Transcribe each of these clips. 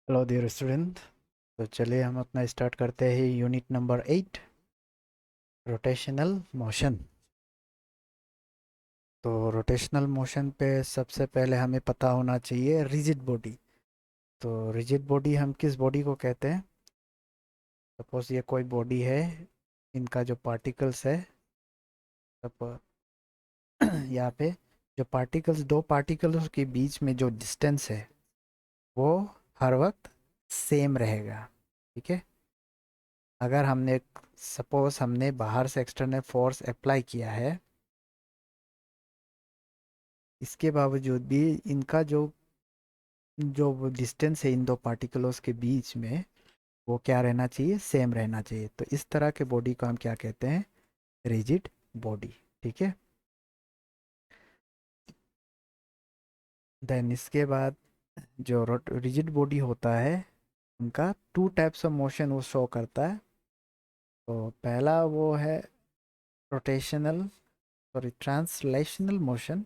Hello dear student. तो चलिए हम अपना स्टार्ट करते हैं यूनिट नंबर 8, रोटेशनल मोशन। तो रोटेशनल मोशन पे सबसे पहले हमें पता होना चाहिए रिजिड बॉडी। तो रिजिड बॉडी हम किस बॉडी को कहते हैं? सपोज ये कोई बॉडी है, इनका जो पार्टिकल्स है, सपोज यहाँ पे जो पार्टिकल्स, दो पार्टिकल्स के बीच में जो डिस्टेंस है वो हर वक्त सेम रहेगा। ठीक है। अगर हमने सपोज हमने बाहर से एक्सटर्नल फोर्स अप्लाई किया है, इसके बावजूद भी इनका जो जो डिस्टेंस है इन दो पार्टिकल्स के बीच में वो क्या रहना चाहिए? सेम रहना चाहिए। तो इस तरह के बॉडी को हम क्या कहते हैं? Rigid body. ठीक है। देन इसके बाद जो रिजिड बॉडी होता है उनका टू टाइप्स ऑफ मोशन वो शो करता है। तो पहला वो है रोटेशनल, सॉरी ट्रांसलेशनल मोशन।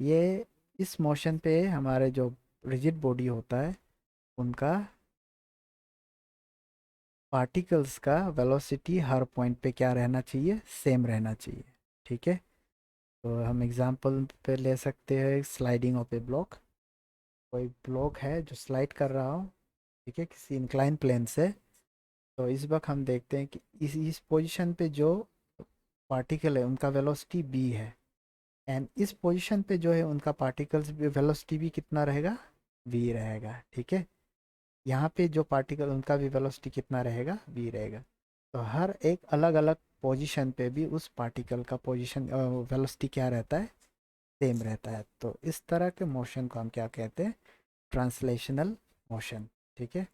ये इस मोशन पे हमारे जो रिजिड बॉडी होता है उनका पार्टिकल्स का वेलोसिटी हर पॉइंट पे क्या रहना चाहिए? सेम रहना चाहिए। ठीक है। तो हम एग्जांपल पे ले सकते हैं स्लाइडिंग ऑफ ए ब्लॉक। कोई ब्लॉक है जो स्लाइड कर रहा हो, ठीक है, किसी इंक्लाइन प्लेन से। तो इस वक्त हम देखते हैं कि इस पोजीशन पे जो पार्टिकल है उनका वेलोसिटी b है, एंड इस पोजीशन पे जो है उनका पार्टिकल्स वेलोसिटी भी कितना रहेगा? v रहेगा। ठीक है। यहाँ पे जो पार्टिकल उनका भी वेलोसिटी कितना रहेगा? v रहेगा। तो हर एक अलग अलग पोजीशन पे भी उस पार्टिकल का पोजीशन वेलोसिटी क्या रहता है? सेम रहता है। तो इस तरह के मोशन को हम क्या कहते हैं? Translational motion. ठीक है।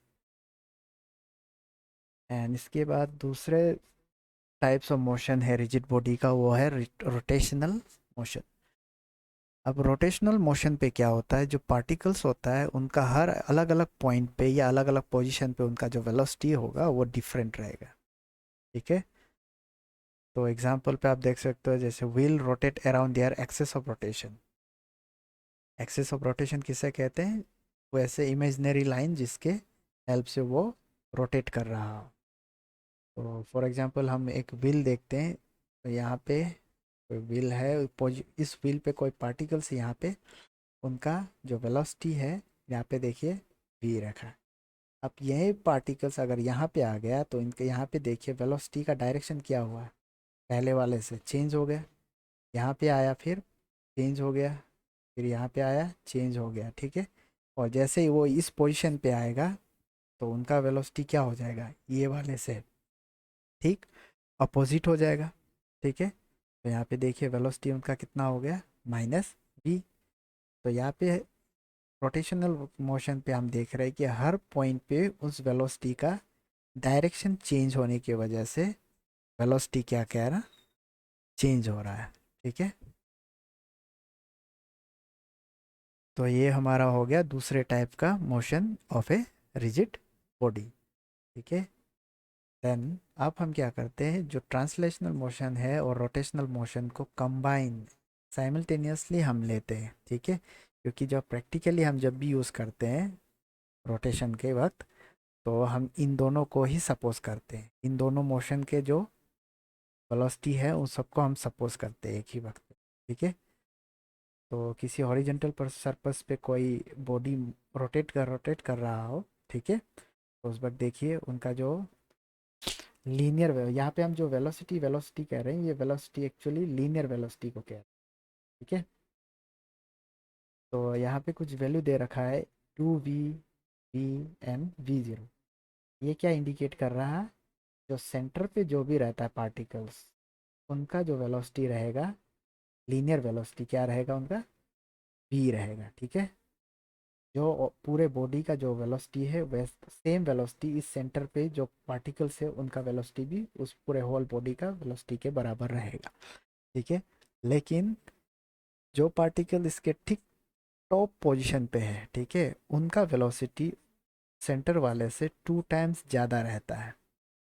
एंड इसके बाद दूसरे टाइप्स ऑफ मोशन है रिजिड बॉडी का, वो है रोटेशनल मोशन। अब रोटेशनल मोशन पे क्या होता है? जो पार्टिकल्स होता है उनका हर अलग अलग पॉइंट पे या अलग अलग पोजीशन पे उनका जो वेलोसिटी होगा वो डिफरेंट रहेगा। ठीक है। तो एग्जांपल पे आप देख सकते हो, जैसे wheel rotate around their axis of rotation. Axis of rotation किसे कहते हैं? वैसे इमेजिनरी लाइन जिसके हेल्प से वो रोटेट कर रहा हो। तो फॉर एग्जांपल हम एक व्हील देखते हैं। तो यहाँ पे कोई व्हील है, इस व्हील पे कोई पार्टिकल्स यहाँ पे, उनका जो वेलोसिटी है यहाँ पे देखिए v रखा है। अब यही पार्टिकल्स अगर यहाँ पे आ गया तो इनके यहाँ पे देखिए वेलोसिटी का डायरेक्शन क्या हुआ? पहले वाले से चेंज हो गया। यहाँ पे आया फिर चेंज हो गया, फिर यहाँ पे आया चेंज हो गया। ठीक है। और जैसे ही वो इस पोजीशन पे आएगा तो उनका वेलोसिटी क्या हो जाएगा? ये वाले से ठीक अपोजिट हो जाएगा। ठीक है। तो यहाँ पे देखिए वेलोसिटी उनका कितना हो गया? -v। तो यहाँ पे रोटेशनल मोशन पे हम देख रहे हैं कि हर पॉइंट पे उस वेलोसिटी का डायरेक्शन चेंज होने की वजह से वेलोसिटी क्या कह रहा? चेंज हो रहा है। ठीक है। तो ये हमारा हो गया दूसरे टाइप का motion of a rigid body. ठीक है। देन अब हम क्या करते हैं, जो ट्रांसलेशनल मोशन है और रोटेशनल मोशन को कंबाइन साइमल्टेनियसली हम लेते हैं। ठीक है। क्योंकि जब प्रैक्टिकली हम जब भी यूज़ करते हैं रोटेशन के वक्त, तो हम इन दोनों को ही सपोज करते हैं। इन दोनों मोशन के जो वेलोसिटी है उन सबको हम सपोज करते हैं एक ही वक्त पे। ठीक है। तो किसी हॉरिजेंटल पर सरफेस पे कोई बॉडी रोटेट कर रहा हो, ठीक है, तो उस वक्त देखिए उनका जो लीनियर, यहाँ पे हम जो वेलोसिटी वेलोसिटी कह रहे हैं, ये वेलोसिटी एक्चुअली लीनियर वेलोसिटी को कह रहे हैं। ठीक है। तो यहाँ पे कुछ वैल्यू दे रखा है 2v v एंड v0। ये क्या इंडिकेट कर रहा है? जो सेंटर पे जो भी रहता है पार्टिकल्स, उनका जो वेलोसिटी रहेगा, लीनियर वेलोसिटी क्या रहेगा उनका? v रहेगा। ठीक है। जो पूरे बॉडी का जो वेलोसिटी है वह सेम वेलोसिटी इस सेंटर पे जो पार्टिकल्स है उनका वेलोसिटी भी उस पूरे होल बॉडी का वेलोसिटी के बराबर रहेगा। ठीक है। लेकिन जो पार्टिकल इसके ठीक टॉप पोजीशन पे है, ठीक है, उनका वेलोसिटी सेंटर वाले से 2 टाइम्स ज़्यादा रहता है।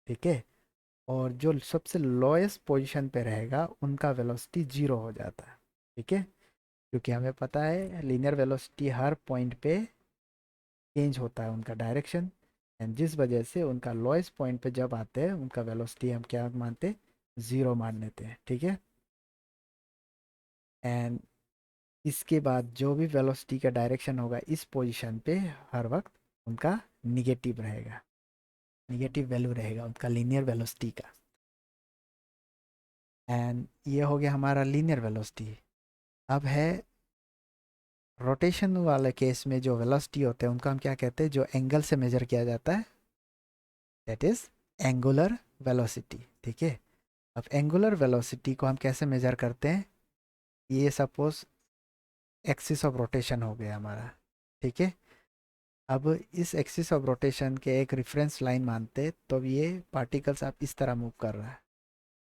ठीक है। और जो सबसे लोएस्ट पोजीशन पे रहेगा उनका वेलोसिटी 0 हो जाता है। ठीक है। क्योंकि हमें पता है लीनियर वेलोसिटी हर पॉइंट पे चेंज होता है उनका डायरेक्शन, एंड जिस वजह से उनका लोएस्ट पॉइंट पे जब आते हैं उनका वेलोसिटी हम क्या मानते, ज़ीरो मान लेते हैं, ठीक है। एंड इसके बाद जो भी वेलोसिटी का डायरेक्शन होगा इस पोजीशन पे हर वक्त उनका निगेटिव रहेगा, निगेटिव वैल्यू रहेगा उनका लीनियर वेलोसिटी का। एंड ये हो गया हमारा लीनियर वेलोसिटी। अब है रोटेशन वाले केस में जो वेलोसिटी होते हैं उनको हम क्या कहते हैं, जो एंगल से मेजर किया जाता है, दैट इज एंगुलर वेलोसिटी, ठीक है। अब एंगुलर वेलोसिटी को हम कैसे मेजर करते हैं, ये सपोज एक्सिस ऑफ रोटेशन हो गया हमारा, ठीक है। अब इस एक्सिस ऑफ रोटेशन के एक रेफरेंस लाइन मानते, तो ये पार्टिकल्स आप इस तरह मूव कर रहा है,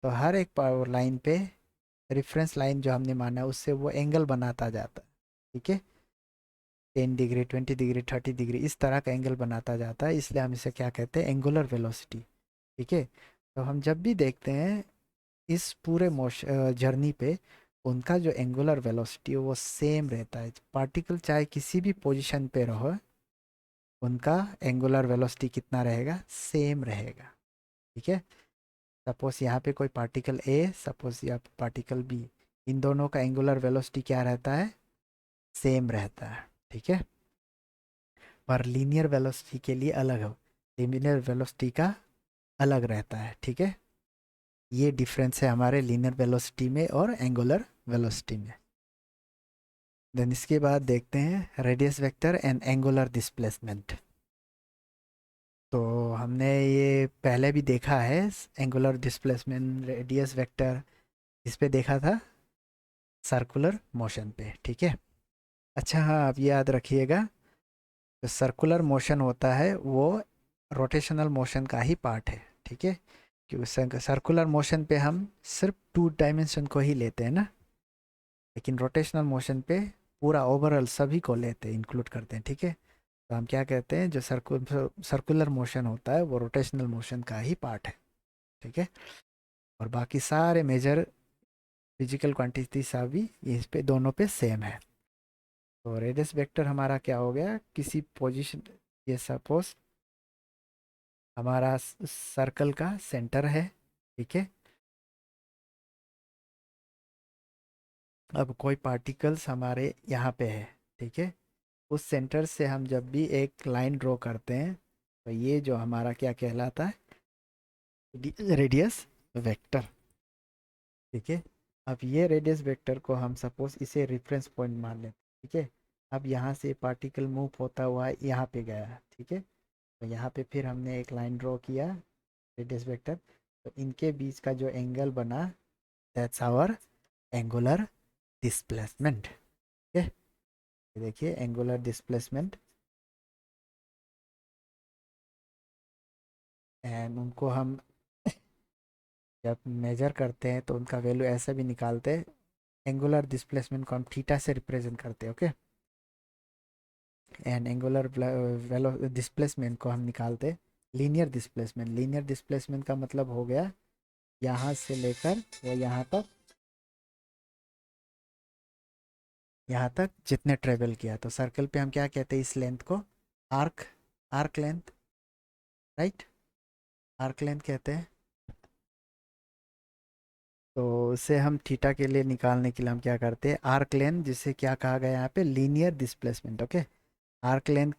तो हर एक पावर लाइन पे रेफरेंस लाइन जो हमने माना है उससे वो एंगल बनाता जाता है, ठीक है। 10 डिग्री, 20 डिग्री, 30 डिग्री इस तरह का एंगल बनाता जाता है, इसलिए हम इसे क्या कहते हैं, एंगुलर वेलोसिटी, ठीक है। तो हम जब भी देखते हैं इस पूरे मोशन जर्नी पे उनका जो एंगुलर वेलोसिटी है वो सेम रहता है, पार्टिकल चाहे किसी भी पोजीशन पे रहो उनका एंगुलर वेलोसिटी कितना रहेगा, सेम रहेगा, ठीक है। सपोज यहाँ पे कोई पार्टिकल ए, सपोज यहाँ पे पार्टिकल बी, इन दोनों का एंगुलर वेलोसिटी क्या रहता है, सेम रहता है, ठीक है। पर लीनियर वेलोसिटी के लिए अलग हो, लीनियर वेलोसिटी का अलग रहता है, ठीक है। ये डिफरेंस है हमारे लीनियर वेलोसिटी में और एंगुलर वेलोसिटी में। देन इसके बाद देखते हैं radius vector and angular displacement. तो हमने ये पहले भी देखा है, एंगुलर डिस्प्लेसमेंट रेडियस वेक्टर, इस पे देखा था सर्कुलर मोशन पे, ठीक है। अच्छा हाँ, आप ये याद रखिएगा, जो सर्कुलर मोशन होता है वो रोटेशनल मोशन का ही पार्ट है, ठीक है। क्योंकि सर्कुलर मोशन पे हम सिर्फ 2 डायमेंशन को ही लेते हैं ना, लेकिन रोटेशनल मोशन पे पूरा ओवरऑल सभी को लेते हैं, इंक्लूड करते हैं, ठीक है। तो हम क्या कहते हैं, जो सर्कुलर मोशन होता है वो रोटेशनल मोशन का ही पार्ट है, ठीक है। और बाकी सारे मेजर फिजिकल क्वांटिटी सभी इस पे दोनों पे सेम है। तो रेडियस वेक्टर हमारा क्या हो गया, किसी पोजीशन, ये सपोज हमारा सर्कल का सेंटर है, ठीक है। अब कोई पार्टिकल्स हमारे यहाँ पे है, ठीक है। उस सेंटर से हम जब भी एक लाइन ड्रॉ करते हैं तो ये जो हमारा क्या कहलाता है, रेडियस वेक्टर, ठीक है। अब ये रेडियस वेक्टर को हम सपोज इसे रेफरेंस पॉइंट मान लेते हैं, ठीक है। अब यहाँ से पार्टिकल मूव होता हुआ यहाँ पे गया, ठीक है। तो यहाँ पे फिर हमने एक लाइन ड्रॉ किया रेडियस वेक्टर, तो इनके बीच का जो एंगल बना, दैट्स आवर एंगुलर डिस्प्लेसमेंट, ठीक है। देखिए एंगुलर डिस्प्लेसमेंट, एंड उनको हम जब मेजर करते हैं तो उनका वैल्यू ऐसा भी निकालते हैं, एंगुलर डिस्प्लेसमेंट को हम थीटा से रिप्रेजेंट करते हैं, ओके। एंड एंगुलर डिस्प्लेसमेंट को हम निकालते लीनियर डिस्प्लेसमेंट, लीनियर डिस्प्लेसमेंट का मतलब हो गया यहाँ से लेकर वो यहाँ तक जितने ट्रेवल किया, तो सर्कल पे हम क्या कहते हैं इस लेंथ को, arc, arc length, right, arc length कहते हैं। तो उसे हम थीटा के लिए निकालने के लिए हम क्या करते हैं, आर्क लेंथ, जिसे क्या कहा गया यहाँ पे, linear displacement, okay. Arc length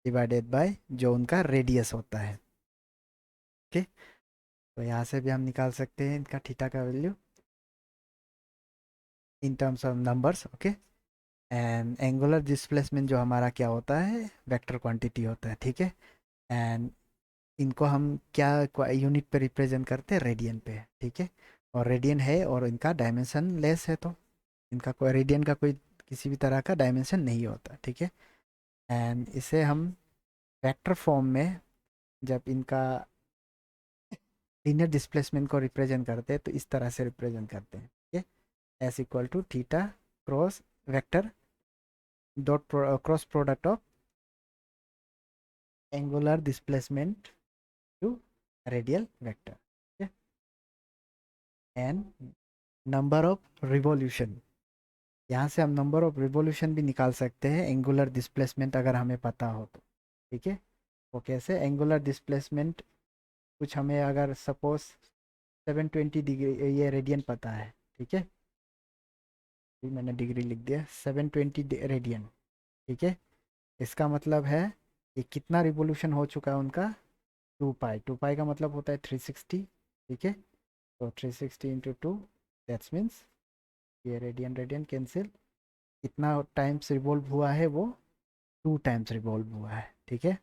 divided by जो उनका रेडियस होता है, ओके। तो यहाँ से भी हम निकाल सकते हैं इनका थीटा का value in terms of numbers, okay. And angular displacement जो हमारा क्या होता है, वेक्टर क्वांटिटी होता है, ठीक है। एंड इनको हम क्या यूनिट पे रिप्रेजेंट करते हैं, रेडियन पे, ठीक है। और रेडियन है और इनका डायमेंशन लेस है, तो इनका कोई रेडियन का कोई किसी भी तरह का डायमेंशन नहीं होता, ठीक है। एंड इसे हम वेक्टर फॉर्म में जब इनका लीनियर डिस्प्लेसमेंट को रिप्रेजेंट करते हैं तो इस तरह से रिप्रेजेंट करते हैं, ठीक है। S equal to theta cross vector dot cross product of angular displacement to radial vector, ठीक है। एंड नंबर ऑफ रिवॉल्यूशन, यहाँ से हम नंबर ऑफ रिवॉल्यूशन भी निकाल सकते हैं एंगुलर डिस्प्लेसमेंट अगर हमें पता हो तो। ठीक है, वो कैसे? एंगुलर डिस्प्लेसमेंट कुछ हमें अगर सपोज 720 डिग्री ये रेडियन पता है, ठीक है, ये मैंने डिग्री लिख दिया, 720 रेडियन। ठीक है, इसका मतलब है कि कितना रिवॉल्यूशन हो चुका है उनका, 2 पाई। 2 पाई का मतलब होता है 360। ठीक है, तो 360 × 2, दैट्स मीन्स ये रेडियन रेडियन कैंसिल, कितना टाइम्स रिवॉल्व हुआ है वो 2 टाइम्स रिवॉल्व हुआ है। ठीक है,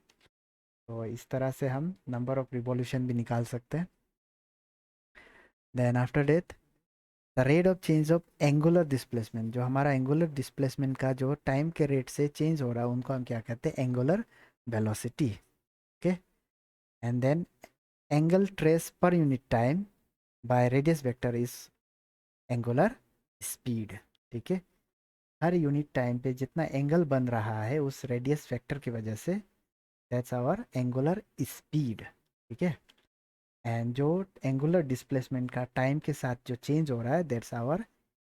तो इस तरह से हम नंबर ऑफ रिवॉल्यूशन भी निकाल सकते हैं। Then after that the rate of change of angular displacement, जो हमारा एंगुलर डिस्प्लेसमेंट का जो टाइम के रेट से चेंज हो रहा है उनको हम क्या कहते हैं? Angular velocity. Okay, and then angle trace per unit time by radius vector is angular speed. ठीक है, हर यूनिट टाइम पे जितना एंगल बन रहा है उस रेडियस वेक्टर की वजह से, दैट्स आवर एंगुलर स्पीड। ठीक है, एंड जो एंगुलर डिस्प्लेसमेंट का टाइम के साथ जो चेंज हो रहा है दैट्स आवर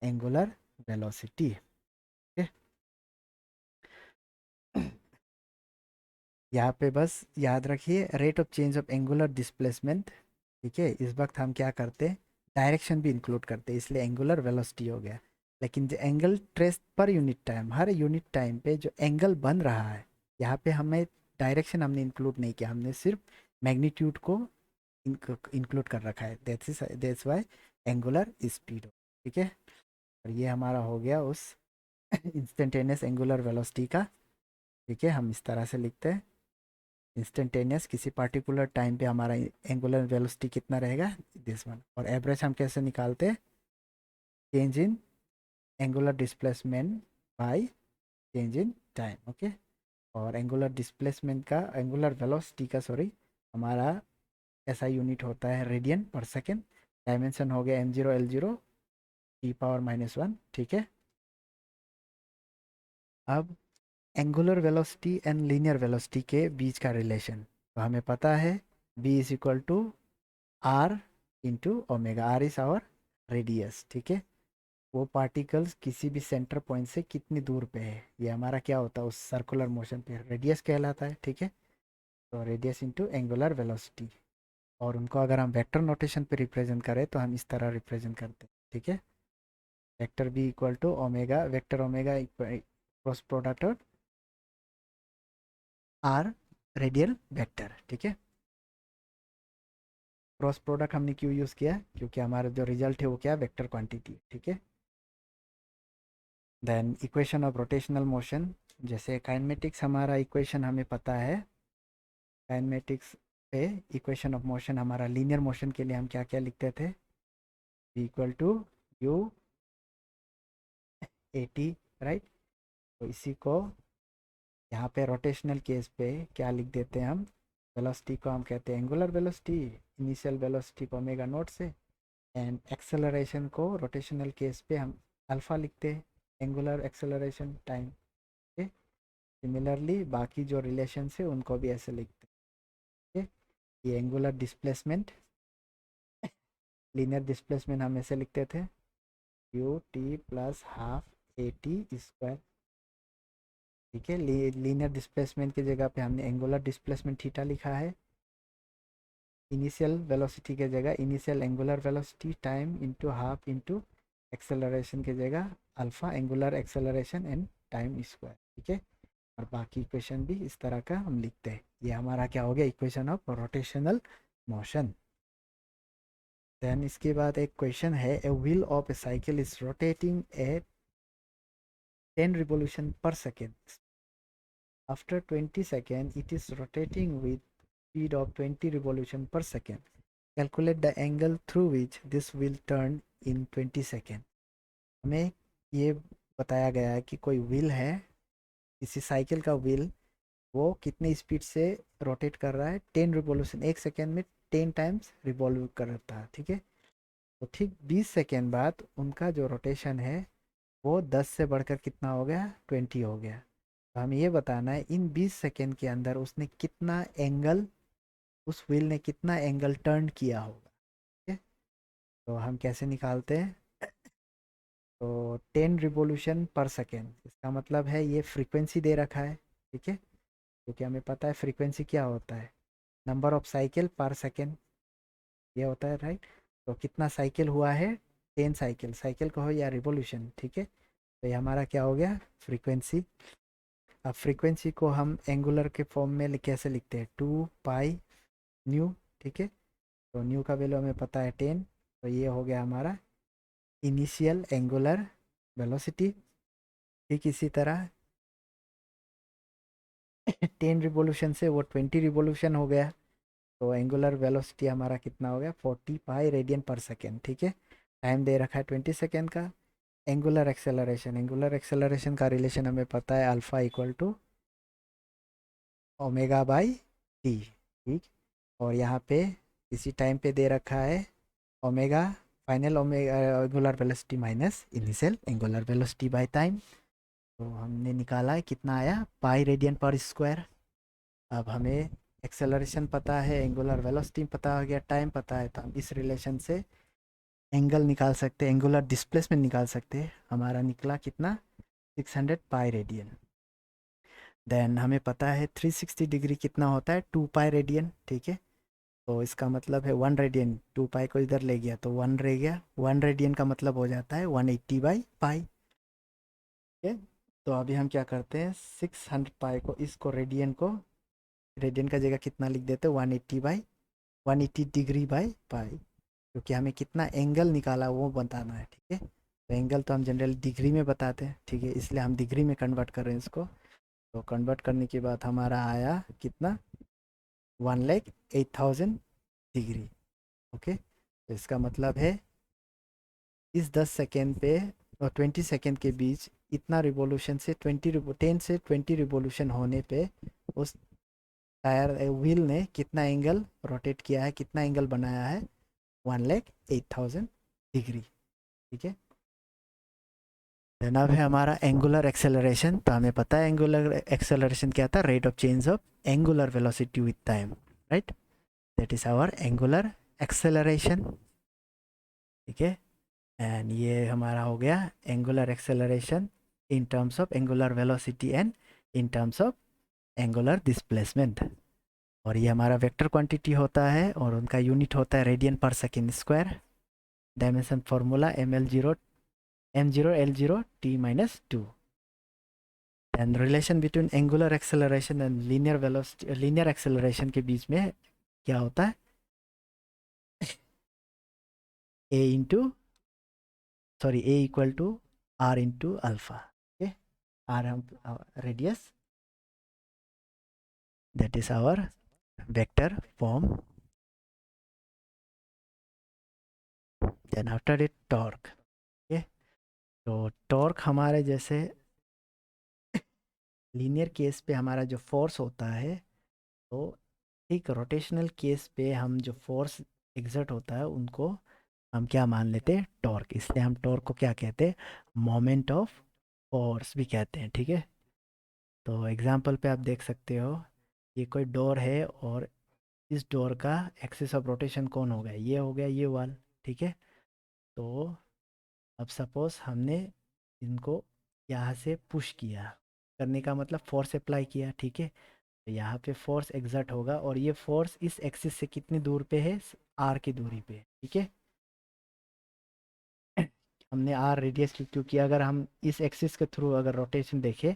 एंगुलर वेलोसिटी। ठीक है, यहाँ पे बस याद रखिए rate of change of angular displacement. ठीक है, इस वक्त हम क्या करते हैं? डायरेक्शन भी इंक्लूड करते हैं, इसलिए एंगुलर वेलोसिटी हो गया। लेकिन जो angle trace per unit time, हर यूनिट टाइम पे जो एंगल बन रहा है, यहाँ पे हमें डायरेक्शन हमने इंक्लूड नहीं किया, हमने सिर्फ मैग्नीट्यूड को इंक्लूड कर रखा है, दैट्स वाई एंगुलर स्पीड। ठीक है, और ये हमारा हो गया उस इंस्टेंटेनियस एंगुलर वेलोसिटी का। ठीक है, हम इस तरह से लिखते हैं, इंस्टेंटेनियस किसी पार्टिकुलर टाइम पे हमारा एंगुलर वेलोसिटी कितना रहेगा, दिस वन। और एवरेज हम कैसे निकालते हैं? Change in angular displacement by change in time. Okay, और एंगुलर डिस्प्लेसमेंट का, एंगुलर वेलोसिटी का सॉरी, हमारा ऐसा यूनिट होता है रेडियन पर सेकेंड। डायमेंशन हो गया m0L0 T⁻⁻1। ठीक है, अब angular velocity and linear velocity के बीच का रिलेशन तो हमें पता है, b is equal to R into omega. R is our radius. ठीक है, वो पार्टिकल्स किसी भी सेंटर पॉइंट से कितनी दूर पे है, ये हमारा क्या होता है उस सर्कुलर मोशन पे, रेडियस कहलाता है। ठीक है, तो रेडियस इंटू एंगुलर वेलोसिटी, और उनको अगर हम वेक्टर नोटेशन पे रिप्रेजेंट करें तो हम इस तरह रिप्रेजेंट करते हैं। ठीक है, vector B equal to omega, vector omega cross product R radial vector. ठीक है, क्रॉस प्रोडक्ट हमने क्यों यूज़ किया? क्योंकि हमारा जो रिजल्ट है वो क्या, वेक्टर क्वांटिटी। ठीक है, then equation of rotational motion, जैसे काइनेमेटिक्स हमारा इक्वेशन हमें पता है, काइनेमेटिक्स पे इक्वेशन ऑफ मोशन हमारा लीनियर मोशन के लिए हम क्या क्या लिखते थे? Equal to U A T, right. तो इसी को यहाँ पे रोटेशनल केस पे क्या लिख देते हैं हम? वेलोसिटी को हम कहते हैं एंगुलर वेलोसिटी, इनिशियल वेलोसिटी को ओमेगा नोट से, एंड एक्सेलरेशन को रोटेशनल केस पे हम अल्फा लिखते हैं, angular acceleration time. Okay, similarly बाकी जो रिलेशन है उनको भी ऐसे लिखते हैं। ओके, ये एंगुलर डिस्प्लेसमेंट, लीनियर डिस्प्लेसमेंट हम ऐसे लिखते थे, U T plus half A T square. ठीक है, लीनियर डिस्प्लेसमेंट की जगह पे हमने एंगुलर डिस्प्लेसमेंट थीटा लिखा है, इनिशियल वेलोसिटी की जगह initial angular velocity time into half into acceleration की जगह alpha angular acceleration and time square. ठीक है, और बाकी इक्वेशन भी इस तरह का हम लिखते हैं। ये हमारा क्या हो गया? Equation of rotational motion. Then इसके बाद एक क्वेश्चन है, a wheel of a cycle is rotating at 10 revolution per second. After 20 seconds, it is rotating with speed of 20 revolution per second. Calculate the angle through which this will turn in 20 seconds. हमें ये बताया गया है कि कोई wheel है, किसी cycle का व्हील, वो कितनी स्पीड से रोटेट कर रहा है? 10 रिवॉल्यूशन, 1 सेकेंड में 10 टाइम्स रिवॉल्व करता है। ठीक है, तो ठीक 20 सेकेंड बाद उनका जो रोटेशन है वो 10 से बढ़कर कितना हो गया? 20 हो गया। तो हमें ये बताना है इन 20 सेकेंड के अंदर उसने कितना एंगल, उस व्हील ने कितना एंगल टर्न किया होगा। ठीक है, तो हम कैसे निकालते हैं? तो 10 रिवोल्यूशन पर सेकेंड, इसका मतलब है ये फ्रीक्वेंसी दे रखा है, ठीक है, क्योंकि हमें पता है फ्रीक्वेंसी क्या होता है, नंबर ऑफ साइकिल पर सेकेंड ये होता है, राइट। तो कितना साइकिल हुआ है, 10 साइकिल, साइकिल कहो या रिवोल्यूशन, ठीक है। तो ये हमारा क्या हो गया, फ्रीक्वेंसी। अब फ्रीक्वेंसी को हम एंगुलर के फॉर्म में कैसे लिखते हैं, 2 पाई न्यू, ठीक है। तो न्यू का वैल्यू हमें पता है 10, तो ये हो गया हमारा इनिशियल एंगुलर वेलोसिटी। ठीक इसी तरह 10 रिवोल्यूशन से वो 20 रिवोल्यूशन हो गया, तो एंगुलर वेलोसिटी हमारा कितना हो गया, 40 पाई रेडियन पर सेकेंड, ठीक है। टाइम दे रखा है 20 सेकेंड का। एंगुलर एक्सेलरेशन, एंगुलर एक्सेलरेशन का रिलेशन हमें पता है, alpha equal to omega by T, ठीक। और यहाँ पे इसी टाइम पे दे रखा है omega, final omega angular velocity minus initial angular velocity by time. तो हमने निकाला है कितना आया, पाई रेडियन पर स्क्वायर। अब हमें एक्सेलरेशन पता है, एंगुलर वेलोसिटी पता हो गया, टाइम पता है, तो हम इस रिलेशन से एंगल निकाल सकते हैं, एंगुलर डिस्प्लेसमेंट निकाल सकते हैं। हमारा निकला कितना, 600 पाई रेडियन। देन हमें पता है 360 डिग्री कितना होता है, 2 पाई रेडियन, ठीक है। तो इसका मतलब है 1 रेडियन, 2 पाई को इधर ले गया तो 1 रह गया, 1 रेडियन का मतलब हो जाता है 180/पाई, ठीक है। तो अभी हम क्या करते हैं, 600 पाई को, इसको रेडियन को, रेडियन का जगह कितना लिख देते हैं, 180 डिग्री/पाई, क्योंकि हमें कितना एंगल निकाला वो बताना है, ठीक है। तो एंगल तो हम जनरली डिग्री में बताते हैं, ठीक है, इसलिए हम डिग्री में कन्वर्ट कर रहे हैं इसको। तो कन्वर्ट करने के बाद हमारा आया कितना, 1,08,000 डिग्री, ओके। तो इसका मतलब है इस 10 सेकेंड पे और 20 सेकेंड के बीच इतना रिवोल्यूशन से 10 से 20 रिवोल्यूशन होने पे उस टायर व्हील ने कितना एंगल रोटेट किया है, कितना एंगल बनाया है, 1,08,000 डिग्री, ठीक है। देन अब है हमारा एंगुलर एक्सेलरेशन। तो हमें पता है एंगुलर एक्सेलरेशन क्या था, rate of change of angular velocity with time, right. That is our angular acceleration, ठीक है। एंड ये हमारा हो गया angular acceleration in terms of angular velocity and in terms of angular displacement. और ये हमारा वेक्टर क्वांटिटी होता है और उनका यूनिट होता है radian per second square. Dimension formula m0 L0 t-2। And relation between angular acceleration and linear velocity, linear acceleration के बीच में क्या होता है, a into sorry a equal to r into alpha, okay. r हम radius, that is our vector form. Then after it torque, okay. तो torque हमारे जैसे लीनियर केस पे हमारा जो फोर्स होता है, तो ठीक रोटेशनल केस पे हम जो फोर्स एग्जर्ट होता है उनको हम क्या मान लेते हैं, टॉर्क। इसलिए हम टॉर्क को क्या कहते हैं, मोमेंट ऑफ फोर्स भी कहते हैं, ठीक है। तो एग्जांपल पे आप देख सकते हो, ये कोई डोर है और इस डोर का एक्सिस ऑफ रोटेशन कौन हो गया, ये हो गया ये वाल, ठीक है। तो अब सपोज हमने इनको यहाँ से पुश किया, करने का मतलब फोर्स अप्लाई किया, ठीक है। तो यहाँ पे फोर्स एग्जर्ट होगा और ये फोर्स इस एक्सिस से कितनी दूर पे है, आर की दूरी पे, ठीक है। हमने आर रेडियस क्योंकि अगर हम इस एक्सिस के थ्रू अगर रोटेशन देखें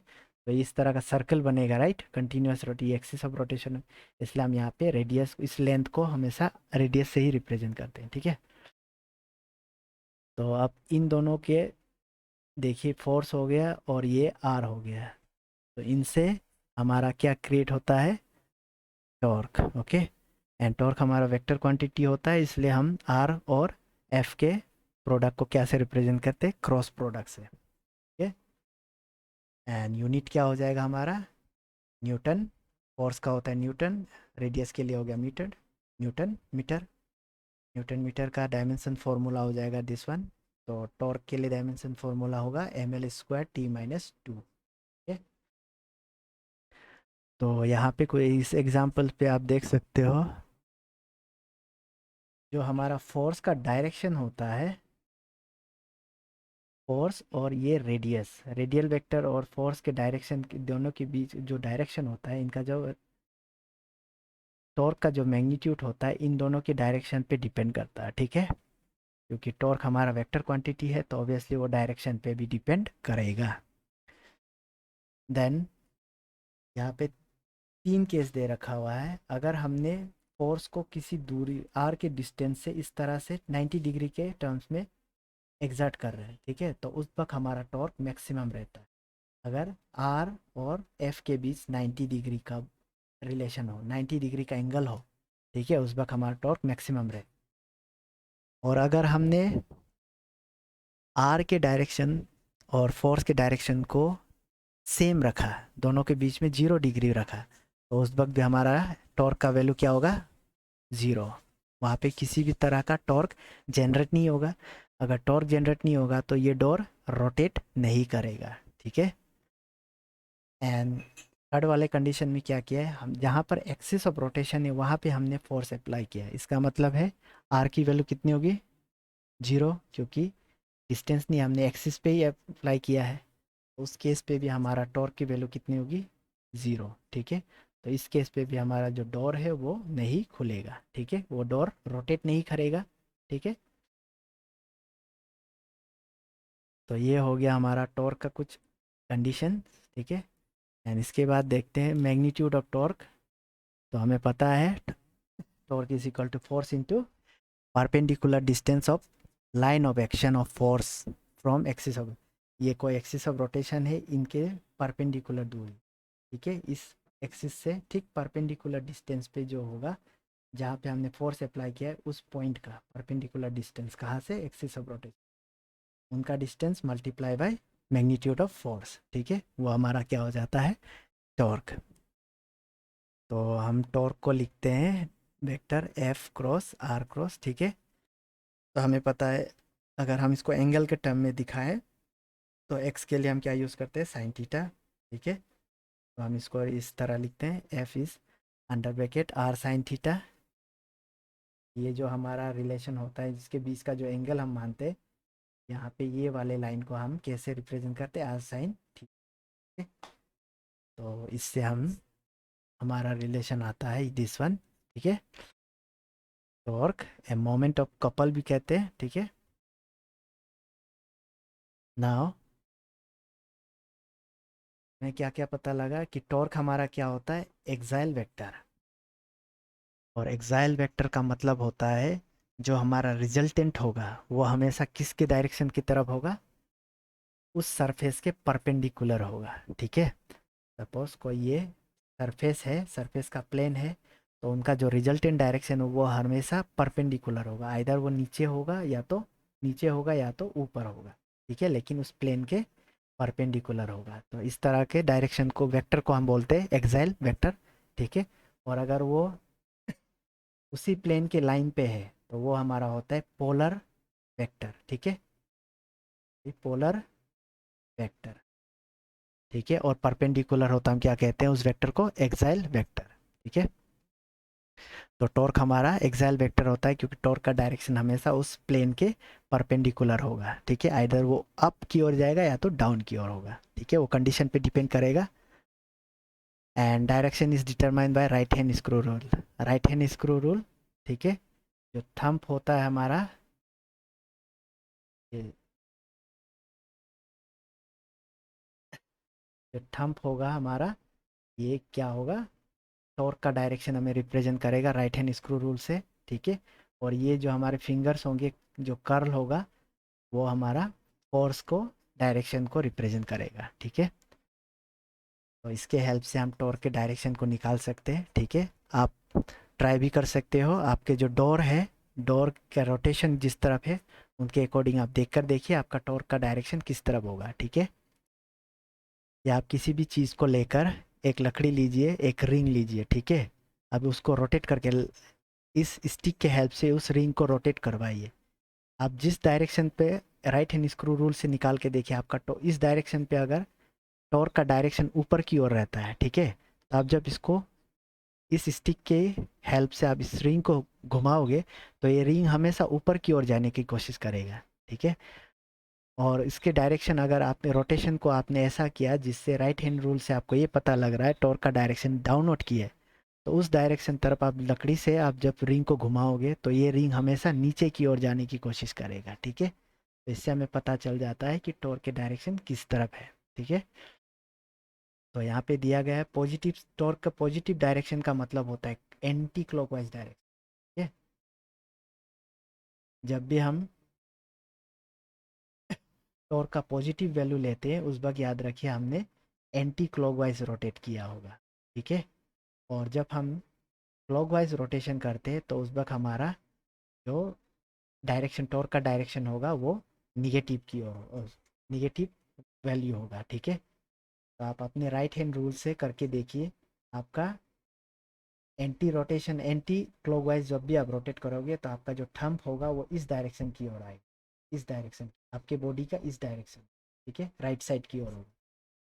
तो इस तरह का सर्कल बनेगा, right, continuous roti axis of rotation. इसलिए हम यहाँ पे रेडियस, इस लेंथ को हमेशा रेडियस से ही रिप्रेजेंट करते हैं, ठीक है। तो अब इन दोनों के देखिए, फोर्स हो गया और ये आर हो गया, तो इनसे हमारा क्या क्रिएट होता है, टॉर्क, ओके। एंड टॉर्क हमारा वेक्टर क्वांटिटी होता है, इसलिए हम आर और एफ के प्रोडक्ट को क्या से रिप्रेजेंट करते हैं, क्रॉस प्रोडक्ट से, ठीक है। एंड यूनिट क्या हो जाएगा हमारा, न्यूटन। फोर्स का होता है न्यूटन, रेडियस के लिए हो गया metre, newton metre. Newton metre का डायमेंशन फॉर्मूला हो जाएगा दिस वन। तो टॉर्क के लिए डायमेंशन फॉर्मूला होगा ml² t-2, ठीक है। तो यहाँ पे कोई इस एग्जांपल पे आप देख सकते हो, जो हमारा फोर्स का डायरेक्शन होता है फोर्स और ये रेडियस, रेडियल वेक्टर और फोर्स के डायरेक्शन दोनों के बीच जो डायरेक्शन होता है, इनका जो टॉर्क का जो मैग्नीट्यूड होता है इन दोनों की डायरेक्शन पे डिपेंड करता है, ठीक है। क्योंकि टॉर्क हमारा वेक्टर क्वांटिटी है तो ऑब्वियसली वो डायरेक्शन पे भी डिपेंड करेगा। देन यहाँ पे 3 केस दे रखा हुआ है। अगर हमने फोर्स को किसी दूरी आर के डिस्टेंस से इस तरह से 90 डिग्री के टर्म्स में एग्जर्ट कर रहे हैं, ठीक है, तो उस वक्त हमारा टॉर्क मैक्सिमम रहता है। अगर आर और एफ के बीच 90 डिग्री का रिलेशन हो, 90 डिग्री का एंगल हो, ठीक है, उस वक्त हमारा टॉर्क मैक्सिमम रहे। और अगर हमने आर के डायरेक्शन और फोर्स के डायरेक्शन को सेम रखा, दोनों के बीच में 0 डिग्री रखा, तो उस वक्त भी हमारा टॉर्क का वैल्यू क्या होगा? 0। वहाँ पे किसी भी तरह का टॉर्क जनरेट नहीं होगा। अगर टॉर्क जनरेट नहीं होगा तो ये डोर रोटेट नहीं करेगा, ठीक है। एंड थर्ड वाले कंडीशन में क्या किया है, हम जहाँ पर एक्सिस ऑफ रोटेशन है वहाँ पे हमने फोर्स अप्लाई किया है। इसका मतलब है आर की वैल्यू कितनी होगी? 0, क्योंकि डिस्टेंस नहीं, हमने एक्सिस पे ही अप्लाई किया है। उस केस पे भी हमारा टॉर्क की वैल्यू कितनी होगी? 0, ठीक है। तो इस केस पे भी हमारा जो डोर है वो नहीं खुलेगा, ठीक है, वो डोर रोटेट नहीं करेगा, ठीक है। तो ये हो गया हमारा टॉर्क का कुछ कंडीशन, ठीक है। एंड इसके बाद देखते हैं मैग्नीट्यूड ऑफ टॉर्क। तो हमें पता है torque is equal to force into perpendicular distance of line of action of force from axis of, ये कोई एक्सिस ऑफ रोटेशन है, इनके परपेंडिकुलर दूरी, ठीक है, इस एक्सिस से ठीक परपेंडिकुलर डिस्टेंस पे जो होगा, जहाँ पे हमने फोर्स अप्लाई किया है उस पॉइंट का परपेंडिकुलर डिस्टेंस, कहाँ से? एक्सिस ऑफ रोटेशन, उनका distance multiply by magnitude of force, ठीक है, वो हमारा क्या हो जाता है? टॉर्क। तो हम टॉर्क को लिखते हैं vector F cross R cross, ठीक है। तो हमें पता है अगर हम इसको एंगल के टर्म में दिखाएं तो एक्स के लिए हम क्या यूज़ करते हैं? साइन थीटा, ठीक है। तो हम इसको इस तरह लिखते हैं, F is under bracket R sine theta. ये जो हमारा रिलेशन होता है जिसके बीच का जो एंगल हम मानते हैं, यहाँ पे ये वाले लाइन को हम कैसे रिप्रेजेंट करते हैं? R sine theta. तो इससे हम हमारा रिलेशन आता है दिस वन, ठीक है। Torque a moment of couple भी कहते हैं, ठीक है। नाउ में क्या क्या पता लगा कि टॉर्क हमारा क्या होता है? Axial vector. और एक्साइल वेक्टर का मतलब होता है जो हमारा रिजल्टेंट होगा वो हमेशा किसके डायरेक्शन की तरफ होगा? उस सरफेस के परपेंडिकुलर होगा, ठीक है। सपोज कोई ये सरफेस है, सरफेस का प्लेन है, तो उनका जो रिजल्टेंट डायरेक्शन हो वो हमेशा परपेंडिकुलर होगा, आइदर वो नीचे होगा या तो नीचे होगा या तो ऊपर होगा, ठीक है, लेकिन उस प्लेन के परपेंडिकुलर होगा। तो इस तरह के डायरेक्शन को, वेक्टर को हम बोलते हैं एक्साइल वेक्टर, ठीक है। और अगर वो उसी प्लेन के लाइन पे है तो वो हमारा होता है पोलर वेक्टर, ठीक है, ये पोलर वेक्टर, ठीक है। और परपेंडिकुलर होता हम क्या कहते हैं उस वेक्टर को? एक्साइल वेक्टर, ठीक है। तो टॉर्क हमारा एक्साइल वेक्टर होता है क्योंकि टॉर्क का डायरेक्शन हमेशा उस प्लेन के परपेंडिकुलर होगा, ठीक है, आइदर वो अप की ओर जाएगा या तो डाउन की ओर होगा, ठीक है, वो कंडीशन पे डिपेंड करेगा। And direction is determined by right hand screw rule, right hand screw rule, ठीक है। जो थंब होता है हमारा, ये जो थंब होगा हमारा, ये क्या होगा? टॉर्क का डायरेक्शन हमें रिप्रेजेंट करेगा राइट हैंड स्क्रू रूल से, ठीक है। और ये जो हमारे फिंगर्स होंगे, जो कर्ल होगा, वो हमारा फोर्स को, डायरेक्शन को रिप्रेजेंट करेगा, ठीक है। तो इसके हेल्प से हम टॉर्क के डायरेक्शन को निकाल सकते हैं, ठीक है। आप ट्राई भी कर सकते हो, आपके जो डोर है, डोर का रोटेशन जिस तरफ है उनके अकॉर्डिंग आप देख कर देखिए आपका टॉर्क का डायरेक्शन किस तरफ होगा, ठीक है। या आप किसी भी चीज़ को लेकर, एक लकड़ी लीजिए, एक रिंग लीजिए, ठीक है। अब उसको रोटेट करके इस स्टिक के हेल्प से उस रिंग को रोटेट करवाइए। आप जिस डायरेक्शन पे राइट हैंड स्क्रू रूल से निकाल के देखिए आपका इस डायरेक्शन पे अगर टॉर्क का डायरेक्शन ऊपर की ओर रहता है, ठीक है, तो आप जब इसको इस स्टिक के हेल्प से आप इस रिंग को घुमाओगे तो ये रिंग हमेशा ऊपर की ओर जाने की कोशिश करेगा, ठीक है। और इसके डायरेक्शन, अगर आपने रोटेशन को आपने ऐसा किया जिससे राइट हैंड रूल से आपको ये पता लग रहा है टॉर्क का डायरेक्शन डाउनवर्ड की है, तो उस डायरेक्शन तरफ आप लकड़ी से आप जब रिंग को घुमाओगे तो ये रिंग हमेशा नीचे की ओर जाने की कोशिश करेगा, ठीक है। तो इससे हमें पता चल जाता है कि टॉर्क के डायरेक्शन किस तरफ है, ठीक है। तो यहाँ पे दिया गया है पॉजिटिव टॉर्क का पॉजिटिव डायरेक्शन का मतलब होता है एंटी क्लॉकवाइज डायरेक्शन, ठीक है। जब भी हम टॉर्क का पॉजिटिव वैल्यू लेते हैं उस वक्त याद रखिए हमने एंटी क्लॉकवाइज रोटेट किया होगा, ठीक है। और जब हम क्लॉकवाइज रोटेशन करते हैं तो उस वक्त हमारा जो डायरेक्शन टॉर्क का डायरेक्शन होगा वो निगेटिव की ओर, निगेटिव वैल्यू होगा, ठीक है। तो आप अपने राइट हैंड रूल से करके देखिए, आपका एंटी रोटेशन एंटी क्लॉकवाइज जब भी आप रोटेट करोगे तो आपका जो थंब होगा वो इस डायरेक्शन की ओर आएगा, इस डायरेक्शन, आपके बॉडी का इस डायरेक्शन, ठीक है, राइट साइड की ओर होगा।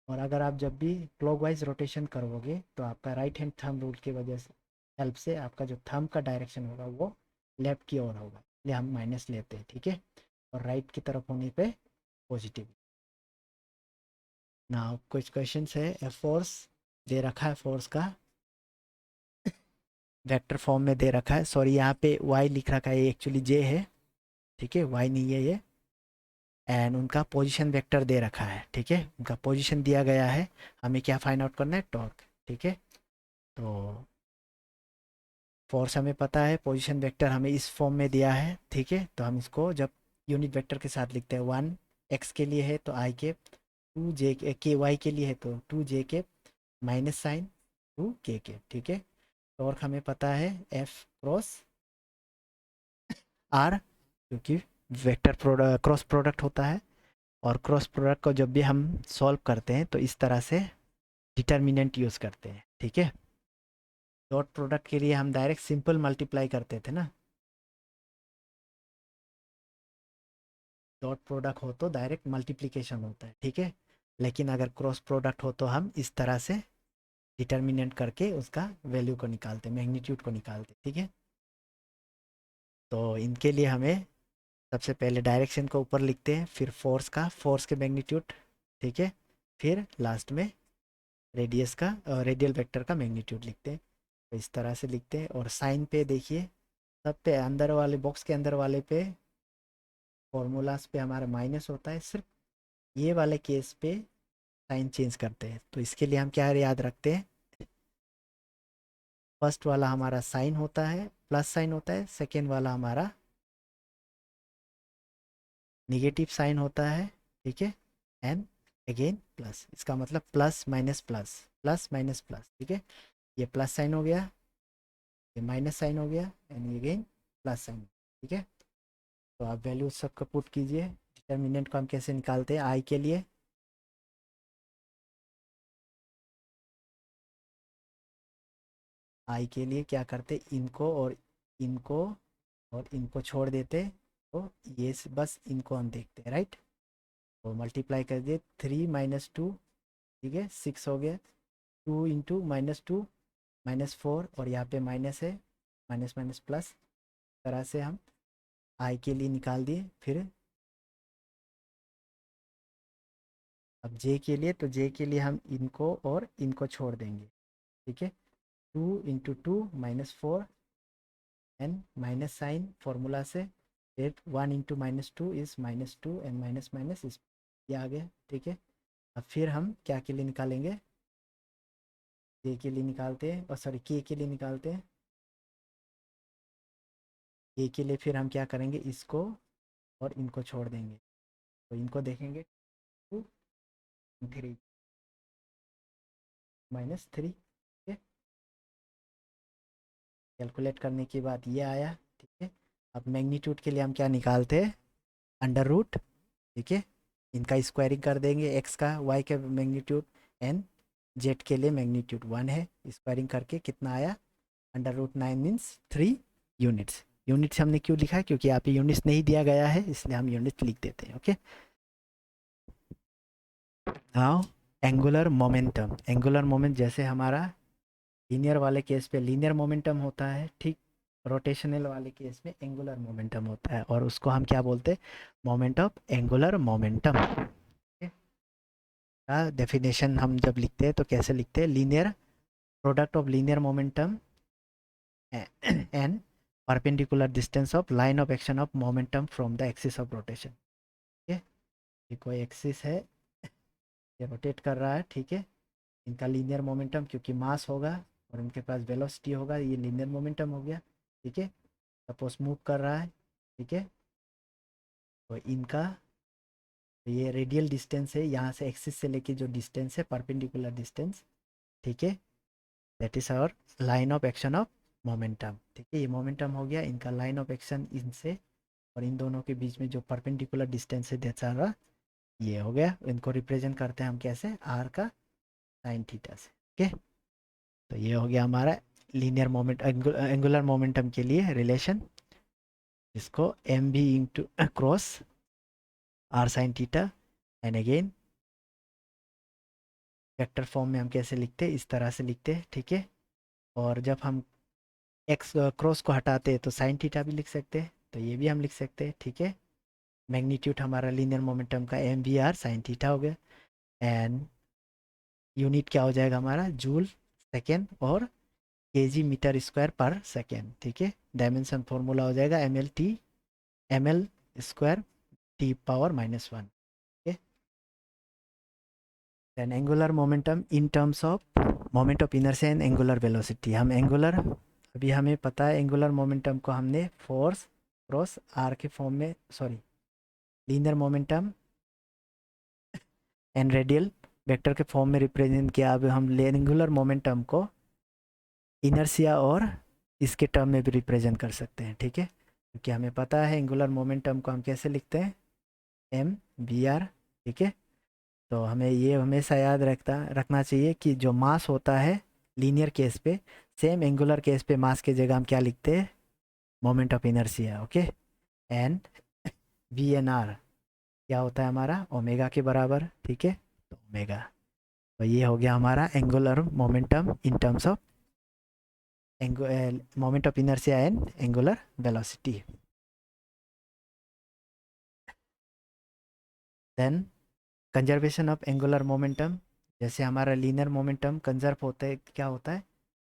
और अगर आप जब भी क्लॉकवाइज रोटेशन करोगे तो आपका राइट हैंड थंब रूल की वजह से हेल्प से आपका जो थंब का डायरेक्शन होगा वो लेफ्ट की ओर होगा, इसलिए हम माइनस लेते हैं, ठीक है। और राइट की तरफ होने पे पॉजिटिव। ना कुछ क्वेश्चन है, फोर्स दे रखा है, फोर्स का वेक्टर फॉर्म में दे रखा है, सॉरी यहाँ पे वाई लिख रखा है, ये एक्चुअली जे है, ठीक है, वाई नहीं है ये। एंड उनका पोजीशन वेक्टर दे रखा है, ठीक है, उनका पोजीशन दिया गया है, हमें क्या फाइंड आउट करना है, टॉर्क, ठीक है। तो फोर्स हमें पता है, पोजीशन वेक्टर हमें इस फॉर्म में दिया है, ठीक है। तो हम इसको जब यूनिट वेक्टर के साथ लिखते हैं, 1 x के लिए है तो आई के, 2 j के वाई के लिए है तो 2 j के माइनस साइन 2 k के, ठीक है। टॉर्क हमें पता है F क्रॉस R, क्योंकि वेक्टर प्रोडक्ट क्रॉस प्रोडक्ट होता है। और क्रॉस प्रोडक्ट को जब भी हम सॉल्व करते हैं तो इस तरह से डिटर्मिनेंट यूज़ करते हैं, ठीक है। डॉट प्रोडक्ट के लिए हम डायरेक्ट सिंपल मल्टीप्लाई करते थे ना, डॉट प्रोडक्ट हो तो डायरेक्ट मल्टीप्लिकेशन होता है, ठीक है। लेकिन अगर क्रॉस प्रोडक्ट हो तो हम इस तरह से डिटर्मिनेंट करके उसका वैल्यू को निकालते, मैग्नीट्यूड को निकालते, ठीक है। तो इनके लिए हमें सबसे पहले डायरेक्शन को ऊपर लिखते हैं, फिर फोर्स के मैग्नीट्यूड, ठीक है, फिर लास्ट में रेडियस का रेडियल वेक्टर का मैग्नीट्यूड लिखते हैं। तो इस तरह से लिखते हैं। और साइन पे देखिए, सब पे अंदर वाले बॉक्स के अंदर वाले पे फॉर्मूलाज पे हमारा माइनस होता है, सिर्फ ये वाले केस पे साइन चेंज करते हैं। तो इसके लिए हम क्या याद रखते हैं, फर्स्ट वाला हमारा साइन होता है, प्लस साइन होता है, सेकेंड वाला हमारा निगेटिव साइन होता है, ठीक है, एंड अगेन प्लस, इसका मतलब plus minus plus, plus minus plus, ठीक है। ये प्लस साइन हो गया, ये माइनस साइन हो गया, एंड अगेन प्लस साइन, ठीक है। तो आप वैल्यू सबका पुट कीजिए। डिटर्मिनेंट को हम कैसे निकालते हैं, आई के लिए क्या करते, इनको और इनको छोड़ देते, तो ये बस इनको हम देखते हैं, राइट। तो मल्टीप्लाई कर दिए, 3 - 2, ठीक है, 6 हो गया, 2 × -2 -4, और यहाँ पे माइनस है, माइनस माइनस प्लस, तरह से हम आई के लिए निकाल दिए। फिर अब जे के लिए, तो जे के लिए हम इनको और इनको छोड़ देंगे, ठीक है। 2 × 2 -4, एंड माइनस साइन फॉर्मूला से, फिर 1 × -2 इज -2, एंड माइनस माइनस इस, ये आ गया, ठीक है। अब फिर हम क्या के लिए निकालेंगे, जे के लिए निकालते हैं, और सॉरी के लिए निकालते हैं। ए के लिए फिर हम क्या करेंगे, इसको और इनको छोड़ देंगे, तो इनको देखेंगे 2 3 -3, ठीक है। कैलकुलेट करने के बाद ये आया, ठीक है। अब मैग्नीट्यूड के लिए हम क्या निकालते हैं, अंडर रूट, ठीक है। इनका स्क्वायरिंग कर देंगे, एक्स का वाई का मैग्नीट्यूड, एन जेड के लिए मैग्नीट्यूड 1 है, स्क्वायरिंग करके कितना आया, √9 मीन्स 3 यूनिट्स। यूनिट्स हमने क्यों लिखा है, क्योंकि यहाँ पे यूनिट्स नहीं दिया गया है, इसलिए हम यूनिट लिख देते हैं, ओके। नाउ एंगुलर मोमेंट जैसे हमारा लीनियर वाले केस पे लीनियर मोमेंटम होता है, ठीक। रोटेशनल वाले केस में एंगुलर मोमेंटम होता है और उसको हम क्या बोलते हैं, मोमेंट ऑफ एंगुलर मोमेंटम। का डेफिनेशन हम जब लिखते हैं तो कैसे लिखते हैं, linear product of linear momentum and perpendicular distance of line of action of momentum from the axis of rotation. ठीक है, ये कोई एक्सिस है, ये रोटेट कर रहा है, ठीक है, इनका लीनियर मोमेंटम क्योंकि मास होगा और इनके पास वेलोसिटी होगा, ये लीनियर मोमेंटम हो गया। ठीक है, सपोज मूव कर रहा है, ठीक है, तो इनका ये रेडियल डिस्टेंस है, यहाँ से एक्सिस से लेके जो डिस्टेंस है परपेंडिकुलर डिस्टेंस, ठीक है, that is our line of action of momentum. ठीक है, ये मोमेंटम हो गया, इनका लाइन ऑफ एक्शन इनसे और इन दोनों के बीच में जो परपेंडिकुलर डिस्टेंस है दैट्स आवर, ये हो गया। इनको रिप्रेजेंट करते हैं हम कैसे, आर का साइन थीटा से। ओके, तो ये हो गया हमारा लीनियर मोमेंट एंगुलर मोमेंटम के लिए रिलेशन, जिसको M B into cross R sine theta, and again vector form में हम कैसे लिखते हैं, इस तरह से लिखते हैं। ठीक है, और जब हम एक्स क्रॉस को हटाते हैं तो साइन थीटा भी लिख सकते हैं, तो ये भी हम लिख सकते हैं। ठीक है, मैग्नीट्यूड हमारा लीनियर मोमेंटम का M V R sine theta हो गया, एंड यूनिट क्या हो जाएगा हमारा, जूल सेकेंड और केजी मीटर स्क्वायर पर सेकेंड। ठीक है, डायमेंशन फॉर्मूला हो जाएगा M L square T power -1। Okay, then angular momentum in terms of moment of inertia and angular velocity. हम एंगुलर, अभी हमें पता है एंगुलर मोमेंटम को हमने फोर्स क्रॉस आर के फॉर्म में, sorry, linear momentum and radial vector के फॉर्म में रिप्रेजेंट किया। अब हम एंगुलर मोमेंटम को इनर्शिया और इसके टर्म में भी रिप्रेजेंट कर सकते हैं। ठीक है, क्योंकि हमें पता है एंगुलर मोमेंटम को हम कैसे लिखते हैं, एम वी आर। ठीक है, तो हमें ये हमेशा याद रखना चाहिए कि जो मास होता है लीनियर केस पे, सेम एंगुलर केस पे मास की जगह हम क्या लिखते हैं, moment of inertia. Okay, and V N R क्या होता है हमारा, ओमेगा के बराबर। ठीक है, तो ओमेगा, तो ये हो गया हमारा angular momentum in terms of moment of inertia and angular velocity. Then conservation of angular momentum, जैसे हमारा लीनियर मोमेंटम कंजर्व होता है, क्या होता है,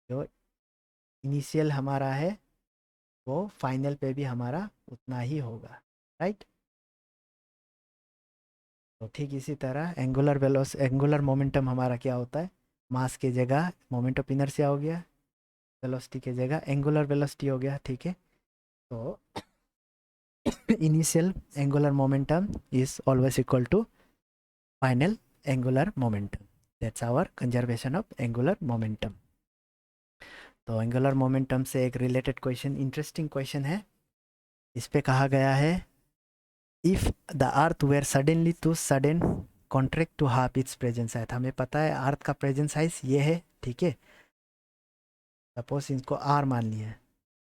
जो इनिशियल हमारा है वो फाइनल पे भी हमारा उतना ही होगा, राइट। तो ठीक इसी तरह एंगुलर मोमेंटम हमारा क्या होता है, मास की जगह मोमेंट ऑफ इनर्शिया हो गया, वेलोसिटी की जगह एंगुलर वेलोसिटी हो गया। ठीक है, तो initial angular momentum is always equal to final angular momentum, that's our conservation of angular momentum. तो एंगुलर मोमेंटम से एक रिलेटेड क्वेश्चन, इंटरेस्टिंग क्वेश्चन है, इस पे कहा गया है, if the earth were suddenly to sudden contract to half its present size. हमें पता है अर्थ का प्रेजेंट साइज ये है, ठीक है, सपोज इनको आर मान लिया है,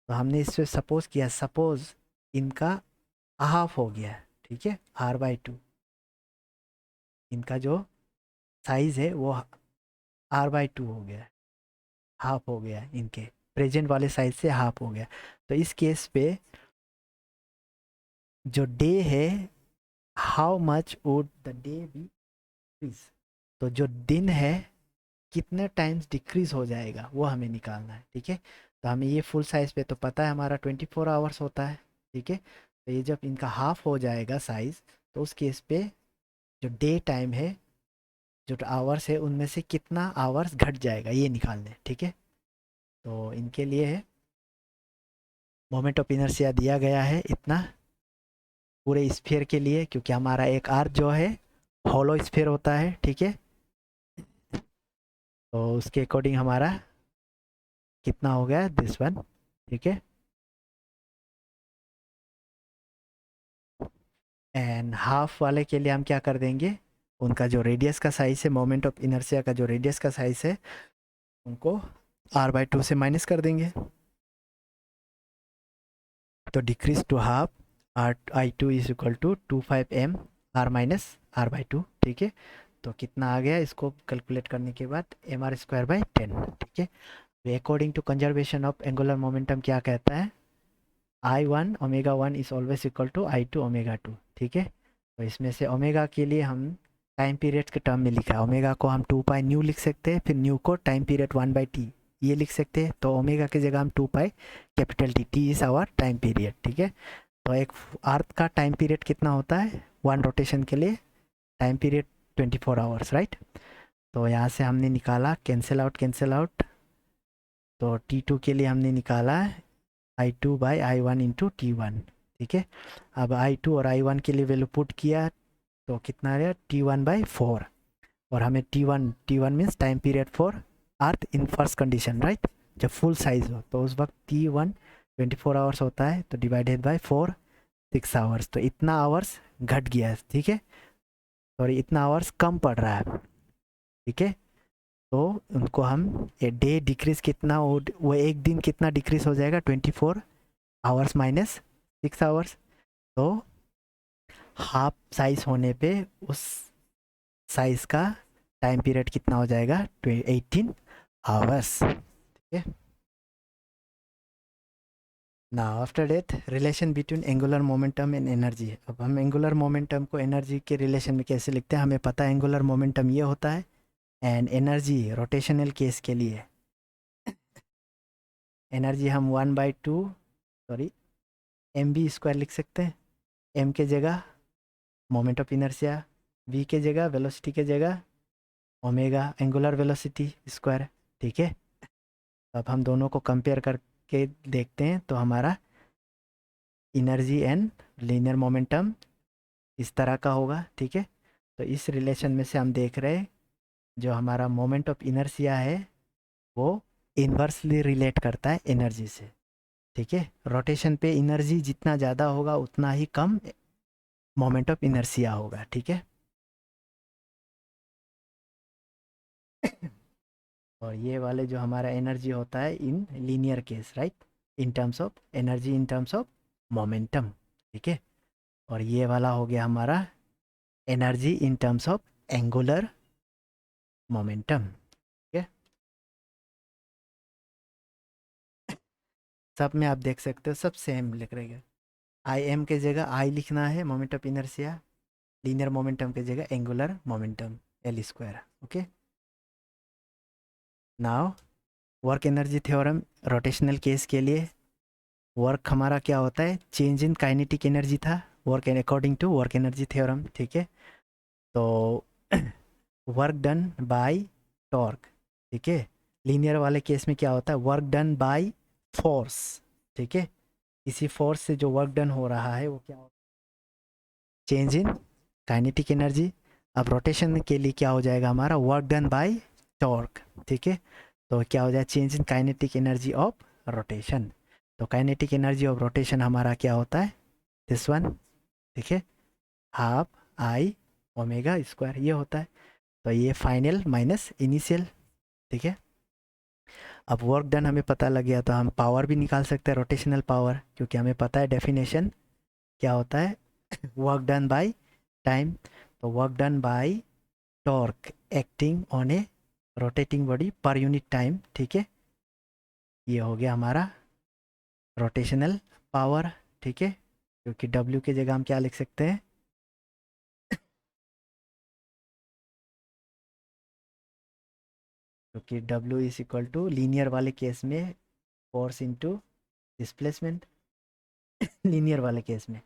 तो हमने इससे सपोज किया, सपोज इनका हाफ हो गया, ठीक है, r/2, इनका जो साइज है वो r/2 हो गया, हाफ हो गया, इनके प्रेजेंट वाले साइज से हाफ हो गया। तो इस केस पे जो डे है, how much would the day be decrease, तो जो दिन है कितने टाइम्स डिक्रीज हो जाएगा वो हमें निकालना है। ठीक है, तो हमें ये फुल साइज पे तो पता है हमारा 24 आवर्स होता है। ठीक है, तो ये जब इनका हाफ हो जाएगा साइज, तो उस केस पे जो डे टाइम है, जो आवर्स है, उनमें से कितना आवर्स घट जाएगा ये निकालना है। ठीक है, तो इनके लिए है मोमेंट ऑफ इनर्शिया दिया गया है इतना पूरे स्फीयर के लिए, क्योंकि हमारा एक अर्थ जो है हॉलो स्फीयर होता है। ठीक है, तो उसके अकॉर्डिंग हमारा कितना हो गया, दिस वन। ठीक है, एंड हाफ वाले के लिए हम क्या कर देंगे, उनका जो रेडियस का साइज है, मोमेंट ऑफ इनर्शिया का जो रेडियस का साइज है, उनको r/2 से माइनस कर देंगे, तो decrease to half I2 is equal to 25m r-r/2। ठीक है, तो कितना आ गया, इसको कैलकुलेट करने के बाद mr² /10। ठीक है, according to conservation of angular momentum क्या कहता है, I1 omega 1 is always equal to I2 omega 2, ठीक है। तो इसमें से ओमेगा के लिए हम टाइम पीरियड के टर्म में लिखा है, ओमेगा को हम 2 पाई न्यू लिख सकते हैं, फिर न्यू को टाइम पीरियड 1/t ये लिख सकते हैं। तो ओमेगा की जगह हम 2 pi capital T is our time period, ठीक है। तो एक अर्थ का टाइम पीरियड कितना होता है, वन रोटेशन के लिए टाइम पीरियड 24 आवर्स, राइट। तो यहाँ से हमने निकाला कैंसिल आउट, तो T2 के लिए हमने निकाला I2/I1 इंटू T1, ठीक है। अब I2 और I1 के लिए वैल्यू पुट किया तो कितना आया T1/4, और हमें T1 means time period for earth in first condition, right. जब फुल साइज हो तो उस वक्त T1 24 आवर्स होता है, तो डिवाइडेड बाय 4 6 आवर्स, तो इतना आवर्स घट गया है, ठीक है, सॉरी इतना आवर्स कम पड़ रहा है, ठीक है। तो उनको हम ए डे डिक्रीज कितना, वो एक दिन कितना डिक्रीज हो जाएगा 24 आवर्स माइनस 6 आवर्स, तो हाफ साइज होने पे उस साइज का टाइम पीरियड कितना हो जाएगा 18 आवर्स, ठीक है। Now after that relation between angular momentum and energy. अब हम एंगुलर मोमेंटम को एनर्जी के रिलेशन में कैसे लिखते हैं, हमें पता है एंगुलर मोमेंटम ये होता है, एंड एनर्जी रोटेशनल केस के लिए एनर्जी हम 1/2 सॉरी mv² लिख सकते हैं। m के जगह मोमेंट ऑफ इनर्शिया, v के जगह वेलोसिटी के जगह ओमेगा एंगुलर वेलोसिटी स्क्वायर, ठीक है। अब हम दोनों को कंपेयर करके देखते हैं, तो हमारा इनर्जी एंड लीनियर मोमेंटम इस तरह का होगा, ठीक है। तो इस रिलेशन में से हम देख रहे हैं जो हमारा मोमेंट ऑफ इनर्शिया है वो इन्वर्सली रिलेट करता है एनर्जी से, ठीक है। रोटेशन पे एनर्जी जितना ज़्यादा होगा उतना ही कम मोमेंट ऑफ इनर्शिया होगा, ठीक है। और ये वाले जो हमारा एनर्जी होता है in linear case, right, in terms of energy in terms of momentum, ठीक है। और ये वाला हो गया हमारा energy in terms of angular momentum, ठीक है। सब में आप देख सकते हो सब सेम लिख रहे हैं, आई एम के जगह आई लिखना है moment of inertia, linear momentum के जगह angular momentum L², okay. Now work energy theorem rotational case के लिए वर्क हमारा क्या होता है, चेंज इन काइनेटिक एनर्जी था work according to work energy theorem, ठीक है। तो वर्क डन बाय टॉर्क, ठीक है। लीनियर वाले केस में क्या होता है, वर्क डन बाय फोर्स, ठीक है। इसी फोर्स से जो वर्क डन हो रहा है वो क्या होता है, चेंज इन काइनेटिक एनर्जी। अब रोटेशन के लिए क्या हो जाएगा हमारा, वर्क डन बाय टॉर्क, ठीक है। तो क्या हो जाए, change in kinetic energy of rotation. तो काइनेटिक एनर्जी ऑफ रोटेशन हमारा क्या होता है, दिस वन, ठीक है, हाफ आई ओमेगा स्क्वायर ये होता है। तो ये फाइनल माइनस इनिशियल, ठीक है। अब वर्क डन हमें पता लग गया, तो हम पावर भी निकाल सकते हैं, रोटेशनल पावर, क्योंकि हमें पता है डेफिनेशन क्या होता है वर्क डन बाय टाइम। तो work done by torque acting on A rotating body पर यूनिट टाइम, ठीक है। ये हो गया हमारा रोटेशनल पावर, ठीक है। क्योंकि W की जगह हम क्या लिख सकते हैं, क्योंकि W is equal to linear वाले केस में फोर्स इनटू डिस्प्लेसमेंट लीनियर वाले केस में,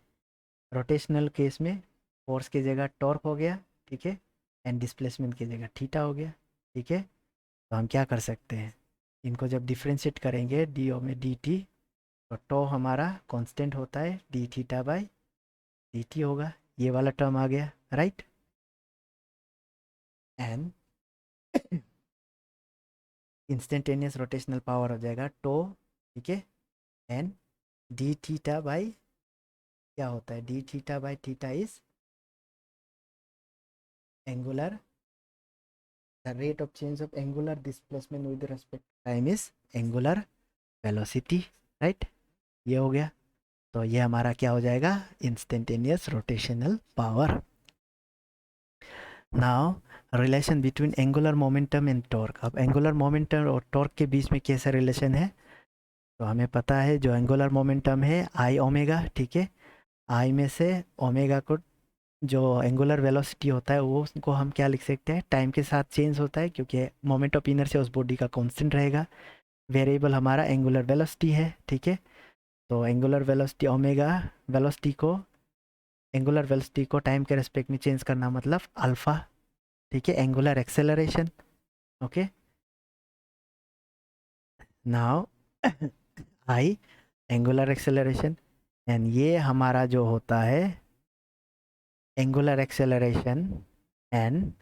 रोटेशनल केस में फोर्स की जगह टॉर्क हो गया, ठीक है, एंड डिस्प्लेसमेंट की जगह थीटा हो गया, ठीक है। तो हम क्या कर सकते हैं, इनको जब डिफ्रेंशिएट करेंगे डी ओ में डी टी, तो टो हमारा कांस्टेंट होता है D theta by D T होगा, ये वाला टर्म आ गया, right. And instantaneous rotational power हो जाएगा टो, ठीक है, एंड डी थीटा बाई क्या होता है, D theta by theta is angular, the rate of change of angular displacement with respect to time is angular velocity, right, ये हो गया। तो ये हमारा क्या हो जाएगा, instantaneous rotational power. Now relation between angular momentum and torque. अब एंगुलर मोमेंटम और टॉर्क के बीच में कैसा रिलेशन है, तो हमें पता है जो एंगुलर मोमेंटम है आई ओमेगा, ठीक है। आई में से ओमेगा को, जो एंगुलर वेलोसिटी होता है वो उसको हम क्या लिख सकते हैं, टाइम के साथ चेंज होता है क्योंकि मोमेंट ऑफ इनर्शिया उस बॉडी का कांस्टेंट रहेगा। वेरिएबल हमारा एंगुलर वेलोसिटी है, ठीक है। तो एंगुलर वेलोसिटी ओमेगा, वेलोसिटी को, एंगुलर वेलोसिटी को टाइम के रेस्पेक्ट में चेंज करना मतलब अल्फा, ठीक है। Angular acceleration, okay. Now I angular acceleration, and ये हमारा जो होता है angular acceleration end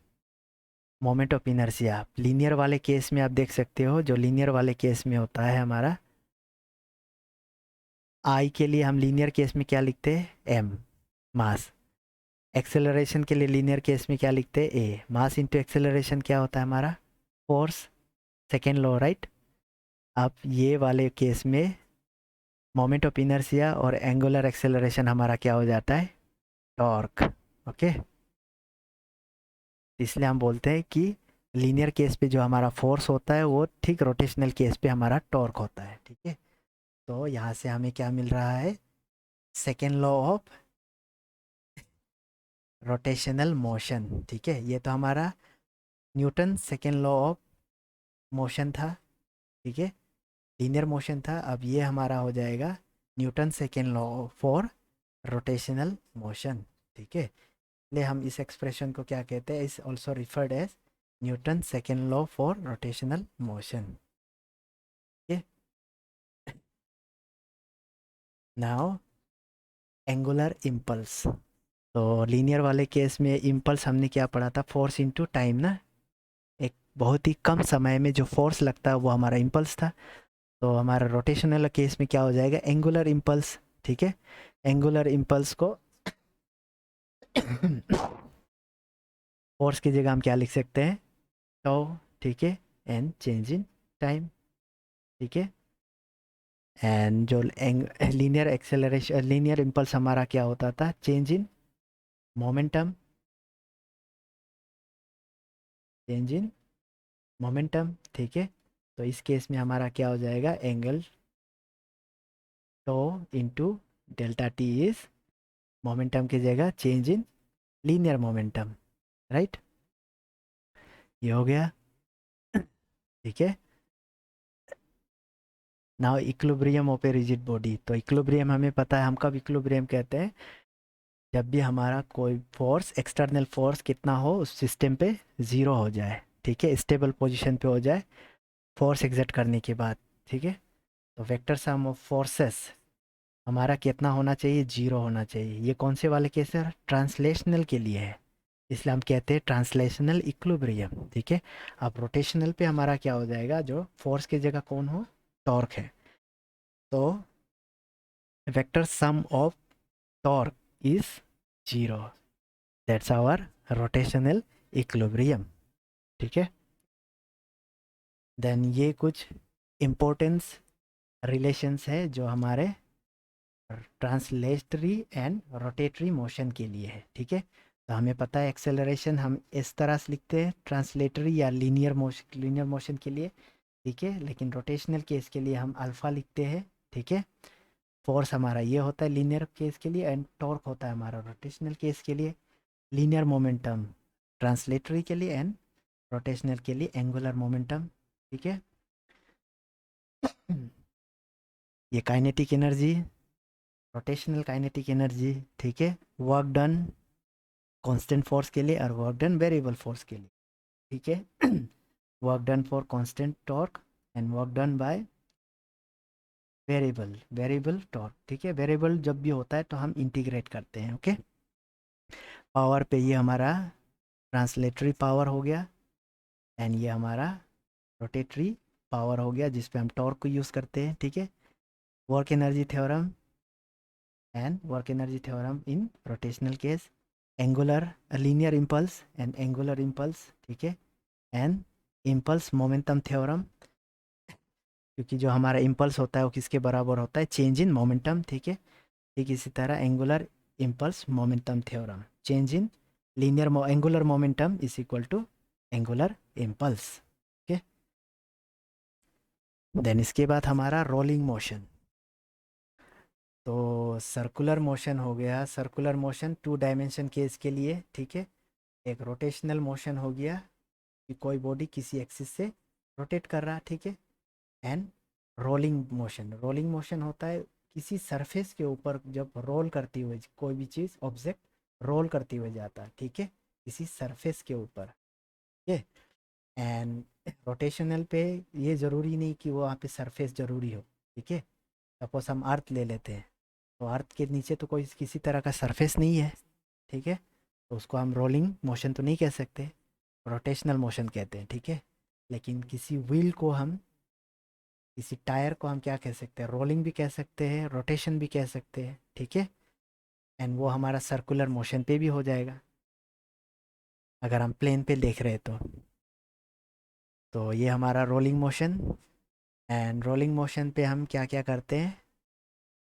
moment of inertia. Linear वाले केस में आप देख सकते हो, जो लीनियर वाले केस में होता है हमारा आई के लिए हम लीनियर केस में क्या लिखते हैं, एम, मास। एक्सेलरेशन के लिए लीनियर केस में क्या लिखते हैं, ए। मास इंटू एक्सेलरेशन क्या होता है हमारा, फोर्स, सेकेंड लॉ, राइट। अब ये वाले केस में मोमेंट ऑफ इनर्शिया और एंगुलर एक्सेलरेशन हमारा क्या हो जाता है, टॉर्क, ओके। इसलिए हम बोलते हैं कि लीनियर केस पे जो हमारा फोर्स होता है वो ठीक रोटेशनल केस पे हमारा टॉर्क होता है, ठीक है। तो यहाँ से हमें क्या मिल रहा है, second law of rotational motion, ठीक है। ये तो हमारा Newton second law of motion था, ठीक है, लीनियर मोशन था। अब ये हमारा हो जाएगा Newton second law for rotational motion, ठीक है। इसलिए हम इस एक्सप्रेशन को क्या कहते हैं, is also referred as Newton second law for rotational motion, ठीक है। Now angular impulse. तो लीनियर वाले केस में इम्पल्स हमने क्या पढ़ा था, फोर्स इनटू टाइम ना। एक बहुत ही कम समय में जो फोर्स लगता है वो हमारा इम्पल्स था। तो हमारा रोटेशनल केस में क्या हो जाएगा, एंगुलर इम्पल्स, ठीक है। एंगुलर इम्पल्स को फोर्स की जगह हम क्या लिख सकते हैं, टो, ठीक है, एंड चेंज इन टाइम, ठीक है। एंड जो लीनियर एक्सेलरेशन, लीनियर इम्पल्स हमारा क्या होता था, change in momentum, change in momentum, ठीक है। तो इस केस में हमारा क्या हो जाएगा, एंगल टो into delta T is momentum की जगह change in linear momentum, right. ये हो गया, ठीक है। Now equilibrium of a rigid body. तो इक्विलिब्रियम हमें पता है, हम कब इक्विलिब्रियम कहते हैं, जब भी हमारा कोई फोर्स, एक्सटर्नल फोर्स कितना हो उस सिस्टम पे ज़ीरो हो जाए, ठीक है, स्टेबल पोजीशन पे हो जाए फोर्स एग्जर्ट करने के बाद, ठीक है। तो वेक्टर सम ऑफ फोर्सेस हमारा कितना होना चाहिए, जीरो होना चाहिए। ये कौन से वाले केस है, ट्रांसलेशनल के लिए है, इसलिए हम कहते हैं ट्रांसलेशनल इक्विलिब्रियम, ठीक है। अब रोटेशनल पे हमारा क्या हो जाएगा, जो फोर्स की जगह कौन हो, टॉर्क है। तो vector sum of torque is zero, that's our rotational equilibrium, ठीक है। देन ये कुछ इम्पोर्टेंस रिलेशंस है जो हमारे ट्रांसलेटरी एंड रोटेटरी मोशन के लिए है, ठीक है। तो हमें पता है एक्सेलरेशन हम इस तरह से लिखते हैं ट्रांसलेटरी या लीनियर मोशन के लिए, ठीक है। लेकिन रोटेशनल केस के लिए हम अल्फा लिखते हैं, ठीक है। फोर्स हमारा ये होता है लीनियर केस के लिए, एंड टॉर्क होता है हमारा रोटेशनल केस के लिए। लीनियर मोमेंटम ट्रांसलेटरी के लिए, एंड रोटेशनल के लिए एंगुलर मोमेंटम, ठीक है। ये kinetic energy, rotational kinetic energy, ठीक है। वर्क डन कांस्टेंट फोर्स के लिए और वर्क डन वेरिएबल फोर्स के लिए, ठीक है। Work done for constant torque and work done by variable torque, ठीक है। वेरिएबल जब भी होता है तो हम इंटीग्रेट करते हैं, ओके। पावर पे ये हमारा ट्रांसलेटरी पावर हो गया, एंड ये हमारा रोटेटरी पावर हो गया जिस पे हम टॉर्क को यूज़ करते हैं, ठीक है। Work energy theorem and work energy theorem in rotational case, angular linear impulse and angular impulse, ठीक है। एंड इम्पल्स मोमेंटम थ्योरम, क्योंकि जो हमारा इम्पल्स होता है वो किसके बराबर होता है, चेंज इन मोमेंटम, ठीक है। ठीक इसी तरह angular impulse momentum theorem, change in linear angular momentum is equal to angular impulse. Okay, then इसके बाद हमारा रोलिंग मोशन। तो सर्कुलर मोशन हो गया, सर्कुलर मोशन 2 डायमेंशन केस के लिए, ठीक है। एक रोटेशनल मोशन हो गया कि कोई बॉडी किसी एक्सिस से रोटेट कर रहा, ठीक है। And rolling motion, rolling motion होता है किसी सरफेस के ऊपर जब रोल करती हुई कोई भी चीज़, ऑब्जेक्ट रोल करती हुई जाता है, ठीक है, किसी सरफेस के ऊपर, ठीक है। एंड रोटेशनल पे ये ज़रूरी नहीं कि वो वहाँ पे सरफेस ज़रूरी हो, ठीक है। सपोज हम अर्थ ले लेते हैं, तो अर्थ के नीचे तो कोई किसी तरह का सरफेस नहीं है, ठीक है। तो उसको हम रोलिंग मोशन तो नहीं कह सकते, रोटेशनल मोशन कहते हैं, ठीक है। लेकिन किसी व्हील को हम, किसी टायर को हम क्या कह सकते हैं, रोलिंग भी कह सकते हैं, रोटेशन भी कह सकते हैं, ठीक है। एंड वो हमारा सर्कुलर मोशन पे भी हो जाएगा अगर हम प्लेन पे देख रहे हैं तो ये हमारा rolling motion. And rolling motion पे हम क्या क्या करते हैं,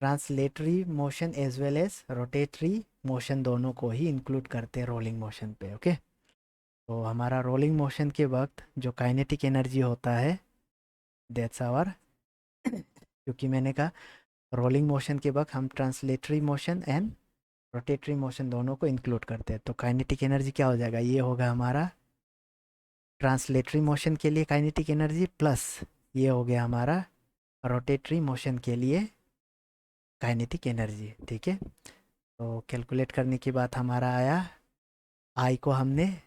translatory motion as well as rotatory motion दोनों को ही इंक्लूड करते हैं रोलिंग मोशन पे, ओके। तो हमारा रोलिंग मोशन के वक्त जो काइनेटिक एनर्जी होता है, दैट्स आवर क्योंकि मैंने कहा रोलिंग मोशन के वक्त हम translatory motion and rotatory motion दोनों को इंक्लूड करते हैं, तो काइनेटिक एनर्जी क्या हो जाएगा, ये होगा हमारा ट्रांसलेटरी मोशन के लिए काइनेटिक एनर्जी, प्लस ये हो गया हमारा रोटेटरी मोशन के लिए काइनेटिक एनर्जी, ठीक है। तो कैलकुलेट करने के बाद हमारा आया, आई को हमने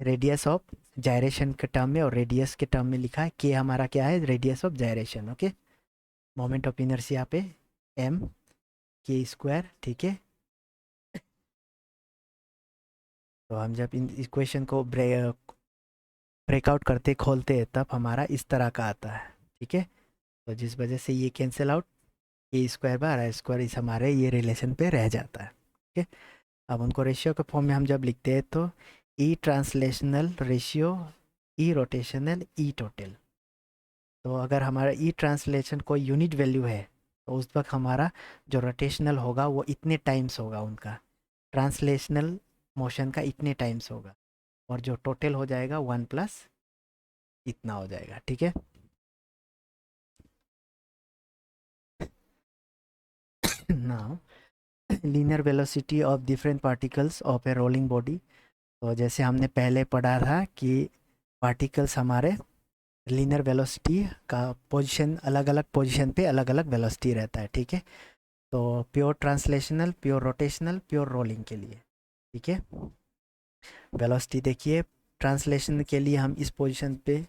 रेडियस ऑफ जायरेशन के टर्म में और रेडियस के टर्म में लिखा है, के हमारा क्या है, radius of gyration, okay. Moment of inertia पे एम के स्क्वायर, ठीक है। तो हम जब इन इक्वेशन को ब्रेकआउट करते खोलते हैं तब हमारा इस तरह का आता है, ठीक है। तो जिस वजह से ये कैंसिल आउट, ए स्क्वायर बार आई स्क्वायर इस हमारे ये रिलेशन पे रह जाता है, ठीक है। अब उनको रेशियो के फॉर्म में हम जब लिखते हैं तो ई ट्रांसलेशनल रेशियो, ई रोटेशनल, ई टोटल। तो अगर हमारा ई ट्रांसलेशन कोई यूनिट वैल्यू है तो उस वक्त हमारा जो रोटेशनल होगा वो इतने टाइम्स होगा उनका, ट्रांसलेशनल मोशन का इतने टाइम्स होगा, और जो टोटल हो जाएगा 1 प्लस इतना हो जाएगा, ठीक है। Now linear velocity of different particles of A rolling body. तो जैसे हमने पहले पढ़ा था कि पार्टिकल्स हमारे लीनियर वेलोसिटी का पोजीशन, अलग अलग पोजीशन पे अलग अलग वेलोसिटी रहता है, ठीक है। तो pure translational, pure rotational, pure rolling के लिए, ठीक है। वेलोसिटी देखिए, ट्रांसलेशन के लिए हम इस पोजीशन पे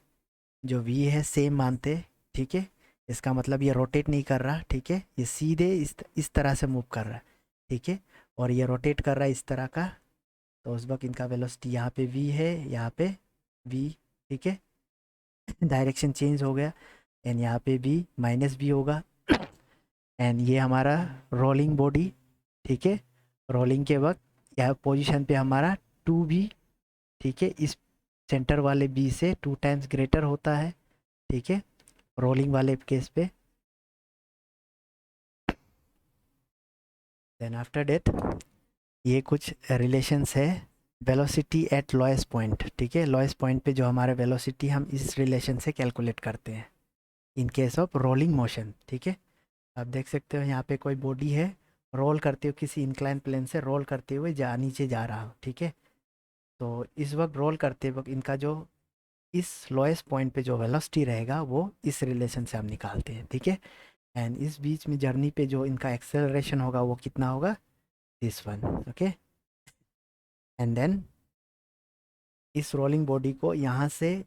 जो v है सेम मानते, ठीक है। इसका मतलब ये रोटेट नहीं कर रहा, ठीक है, ये सीधे इस तरह से मूव कर रहा है, ठीक है। और ये रोटेट कर रहा है इस तरह का, तो उस वक्त इनका वेलोसिटी यहाँ पे v है, यहाँ पे v, ठीक है। डायरेक्शन चेंज हो गया, एंड यहाँ पे भी माइनस भी होगा। एंड ये हमारा रोलिंग बॉडी, ठीक है। रोलिंग के वक्त यह पोजीशन पे हमारा 2b, ठीक है, इस सेंटर वाले b से 2 टाइम्स ग्रेटर होता है, ठीक है, रोलिंग वाले केस पे। देन आफ्टर डेट ये कुछ रिलेशंस है, वेलोसिटी एट लॉएस्ट पॉइंट, ठीक है। लॉएस्ट पॉइंट पे जो हमारा वेलोसिटी हम इस रिलेशन से कैलकुलेट करते हैं in case of rolling motion, ठीक है। आप देख सकते हो यहाँ पे कोई बॉडी है, रोल करते हुए किसी इंक्लाइन प्लेन से रोल करते हुए नीचे जा रहा हो, ठीक है। तो इस वक्त रोल करते वक्त इनका जो इस लोएस्ट पॉइंट पे जो वेलोसिटी रहेगा वो इस रिलेशन से हम निकालते हैं, ठीक है। एंड इस बीच में जर्नी पे जो इनका एक्सेलरेशन होगा वो कितना होगा, this one, okay. And then इस रोलिंग बॉडी को यहाँ से,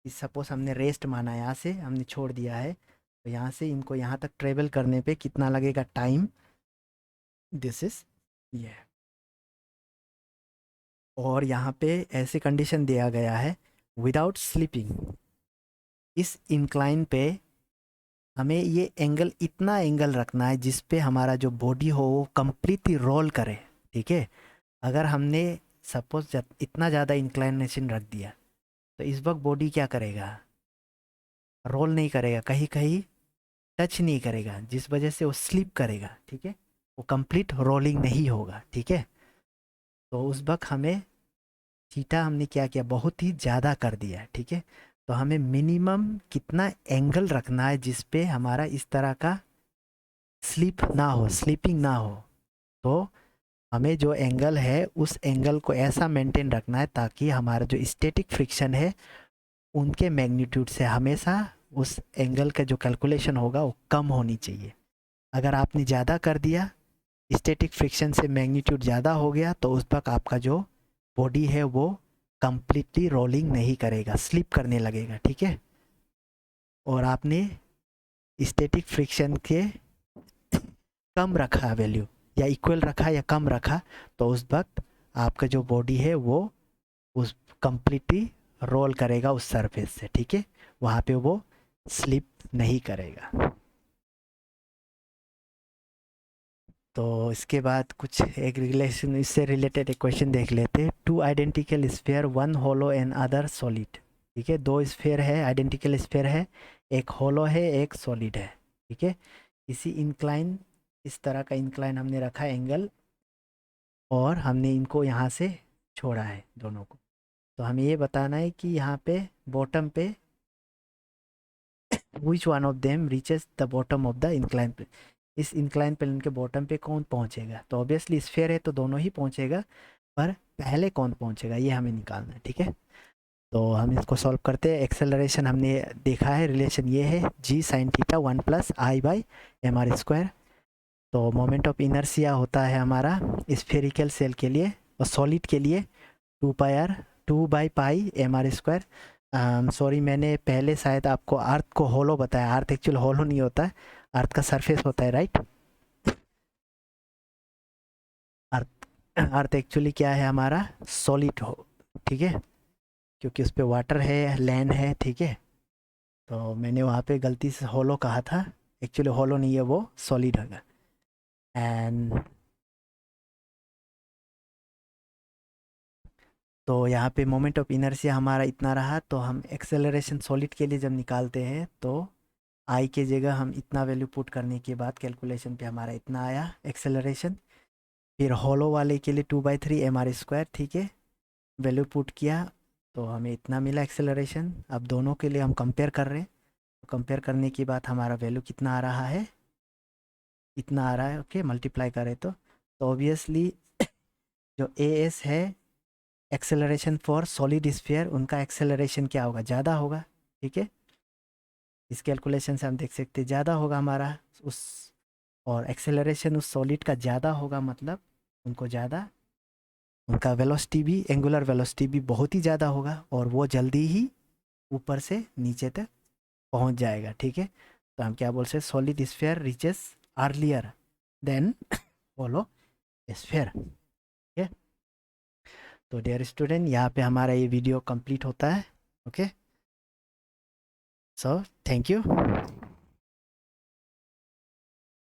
इस सपोज हमने रेस्ट माना, यहाँ से हमने छोड़ दिया है, तो यहाँ से इनको यहाँ तक ट्रेवल करने पे कितना लगेगा टाइम, दिस इज ये। और यहाँ पे ऐसे कंडीशन दिया गया है, विदाउट स्लीपिंग इस इंक्लाइन पे हमें ये एंगल, इतना एंगल रखना है जिस पे हमारा जो बॉडी हो वो कंप्लीटली रोल करे, ठीक है। अगर हमने सपोज इतना ज़्यादा इंक्लाइनेशन रख दिया तो इस वक्त बॉडी क्या करेगा, रोल नहीं करेगा, कहीं कहीं टच नहीं करेगा, जिस वजह से वो स्लिप करेगा, ठीक है, वो कंप्लीट रोलिंग नहीं होगा, ठीक है। तो उस वक्त हमें थीटा हमने क्या किया, बहुत ही ज़्यादा कर दिया है, ठीक है। तो हमें मिनिमम कितना एंगल रखना है जिस पे हमारा इस तरह का स्लिप ना हो, स्लीपिंग ना हो। तो हमें जो एंगल है उस एंगल को ऐसा मेंटेन रखना है ताकि हमारा जो स्टैटिक फ्रिक्शन है उनके मैग्नीट्यूड से हमेशा उस एंगल का जो कैलकुलेशन होगा वो कम होनी चाहिए। अगर आपने ज़्यादा कर दिया, स्टैटिक फ्रिक्शन से मैग्नीट्यूड ज़्यादा हो गया, तो उस वक्त आपका जो बॉडी है वो कंप्लीटली रोलिंग नहीं करेगा, स्लिप करने लगेगा, ठीक है। और आपने स्टैटिक फ्रिक्शन के कम रखा वैल्यू, या इक्वल रखा या कम रखा, तो उस वक्त आपका जो बॉडी है वो उस कंप्लीटली रोल करेगा उस सरफेस से, ठीक है। वहाँ पे वो स्लिप नहीं करेगा। तो इसके बाद कुछ एक रिलेशन, इससे रिलेटेड एक क्वेश्चन देख लेते हैं। Two identical sphere, one hollow and other solid, ठीक है। दो स्फीयर है, आइडेंटिकल स्फीयर है, एक होलो है एक सॉलिड है, ठीक है। इसी इंक्लाइन, इस तरह का इंक्लाइन हमने रखा है एंगल, और हमने इनको यहाँ से छोड़ा है दोनों को। तो हमें ये बताना है कि यहाँ पे बॉटम पे which one of them reaches the bottom of the incline plane, इस इंक्लाइन प्लेन के बॉटम पे कौन पहुँचेगा। तो ऑब्वियसली स्फीयर है तो दोनों ही पहुँचेगा, पर पहले कौन पहुँचेगा ये हमें निकालना है, ठीक है। तो हम इसको सॉल्व करते हैं। एक्सेलरेशन हमने देखा है, रिलेशन ये है जी साइन थीटा 1+i/mr²। तो मोमेंट ऑफ इनर्शिया होता है हमारा स्फेरिकल सेल के लिए, और सॉलिड के लिए 2/π/mr²। सॉरी, मैंने पहले शायद आपको अर्थ को होलो बताया, अर्थ एक्चुअल होलो नहीं होता है, अर्थ का सरफेस होता है, राइट। अर्थ, अर्थ एक्चुअली क्या है हमारा, सॉलिड हो, ठीक है, क्योंकि उस पर वाटर है, लैंड है, ठीक है। तो मैंने वहाँ पे गलती से होलो कहा था, एक्चुअली होलो नहीं है, वो सॉलिड होगा। एंड तो यहाँ पे मोमेंट ऑफ इनर्शिया हमारा इतना रहा, तो हम एक्सेलरेशन सॉलिड के लिए जब निकालते हैं तो आई के जगह हम इतना वैल्यू पुट करने के बाद कैलकुलेशन पे हमारा इतना आया एक्सेलरेशन। फिर होलो वाले के लिए 2/3 mr², ठीक है, वैल्यू पुट किया तो हमें इतना मिला एक्सेलरेशन। अब दोनों के लिए हम कंपेयर कर रहे हैं, तो कंपेयर करने के बाद हमारा वैल्यू कितना आ रहा है, इतना आ रहा है, ओके, मल्टीप्लाई करें तो ऑब्वियसली जो ए एस है एक्सेलरेशन फॉर सॉलिड स्फीयर, उनका एक्सेलरेशन क्या होगा, ज़्यादा होगा, ठीक है। इस कैलकुलेशन से हम देख सकते हैं ज़्यादा होगा हमारा उस, और एक्सेलरेशन उस सॉलिड का ज़्यादा होगा, मतलब उनको ज़्यादा, उनका वेलोसिटी भी, एंगुलर वेलोसिटी भी बहुत ही ज़्यादा होगा, और वो जल्दी ही ऊपर से नीचे तक पहुंच जाएगा, ठीक है। तो हम क्या बोल सकते हैं, solid sphere reaches earlier than hollow sphere, ठीक है। तो डियर स्टूडेंट, यहाँ पे हमारा ये वीडियो कंप्लीट होता है, ओके। So thank you.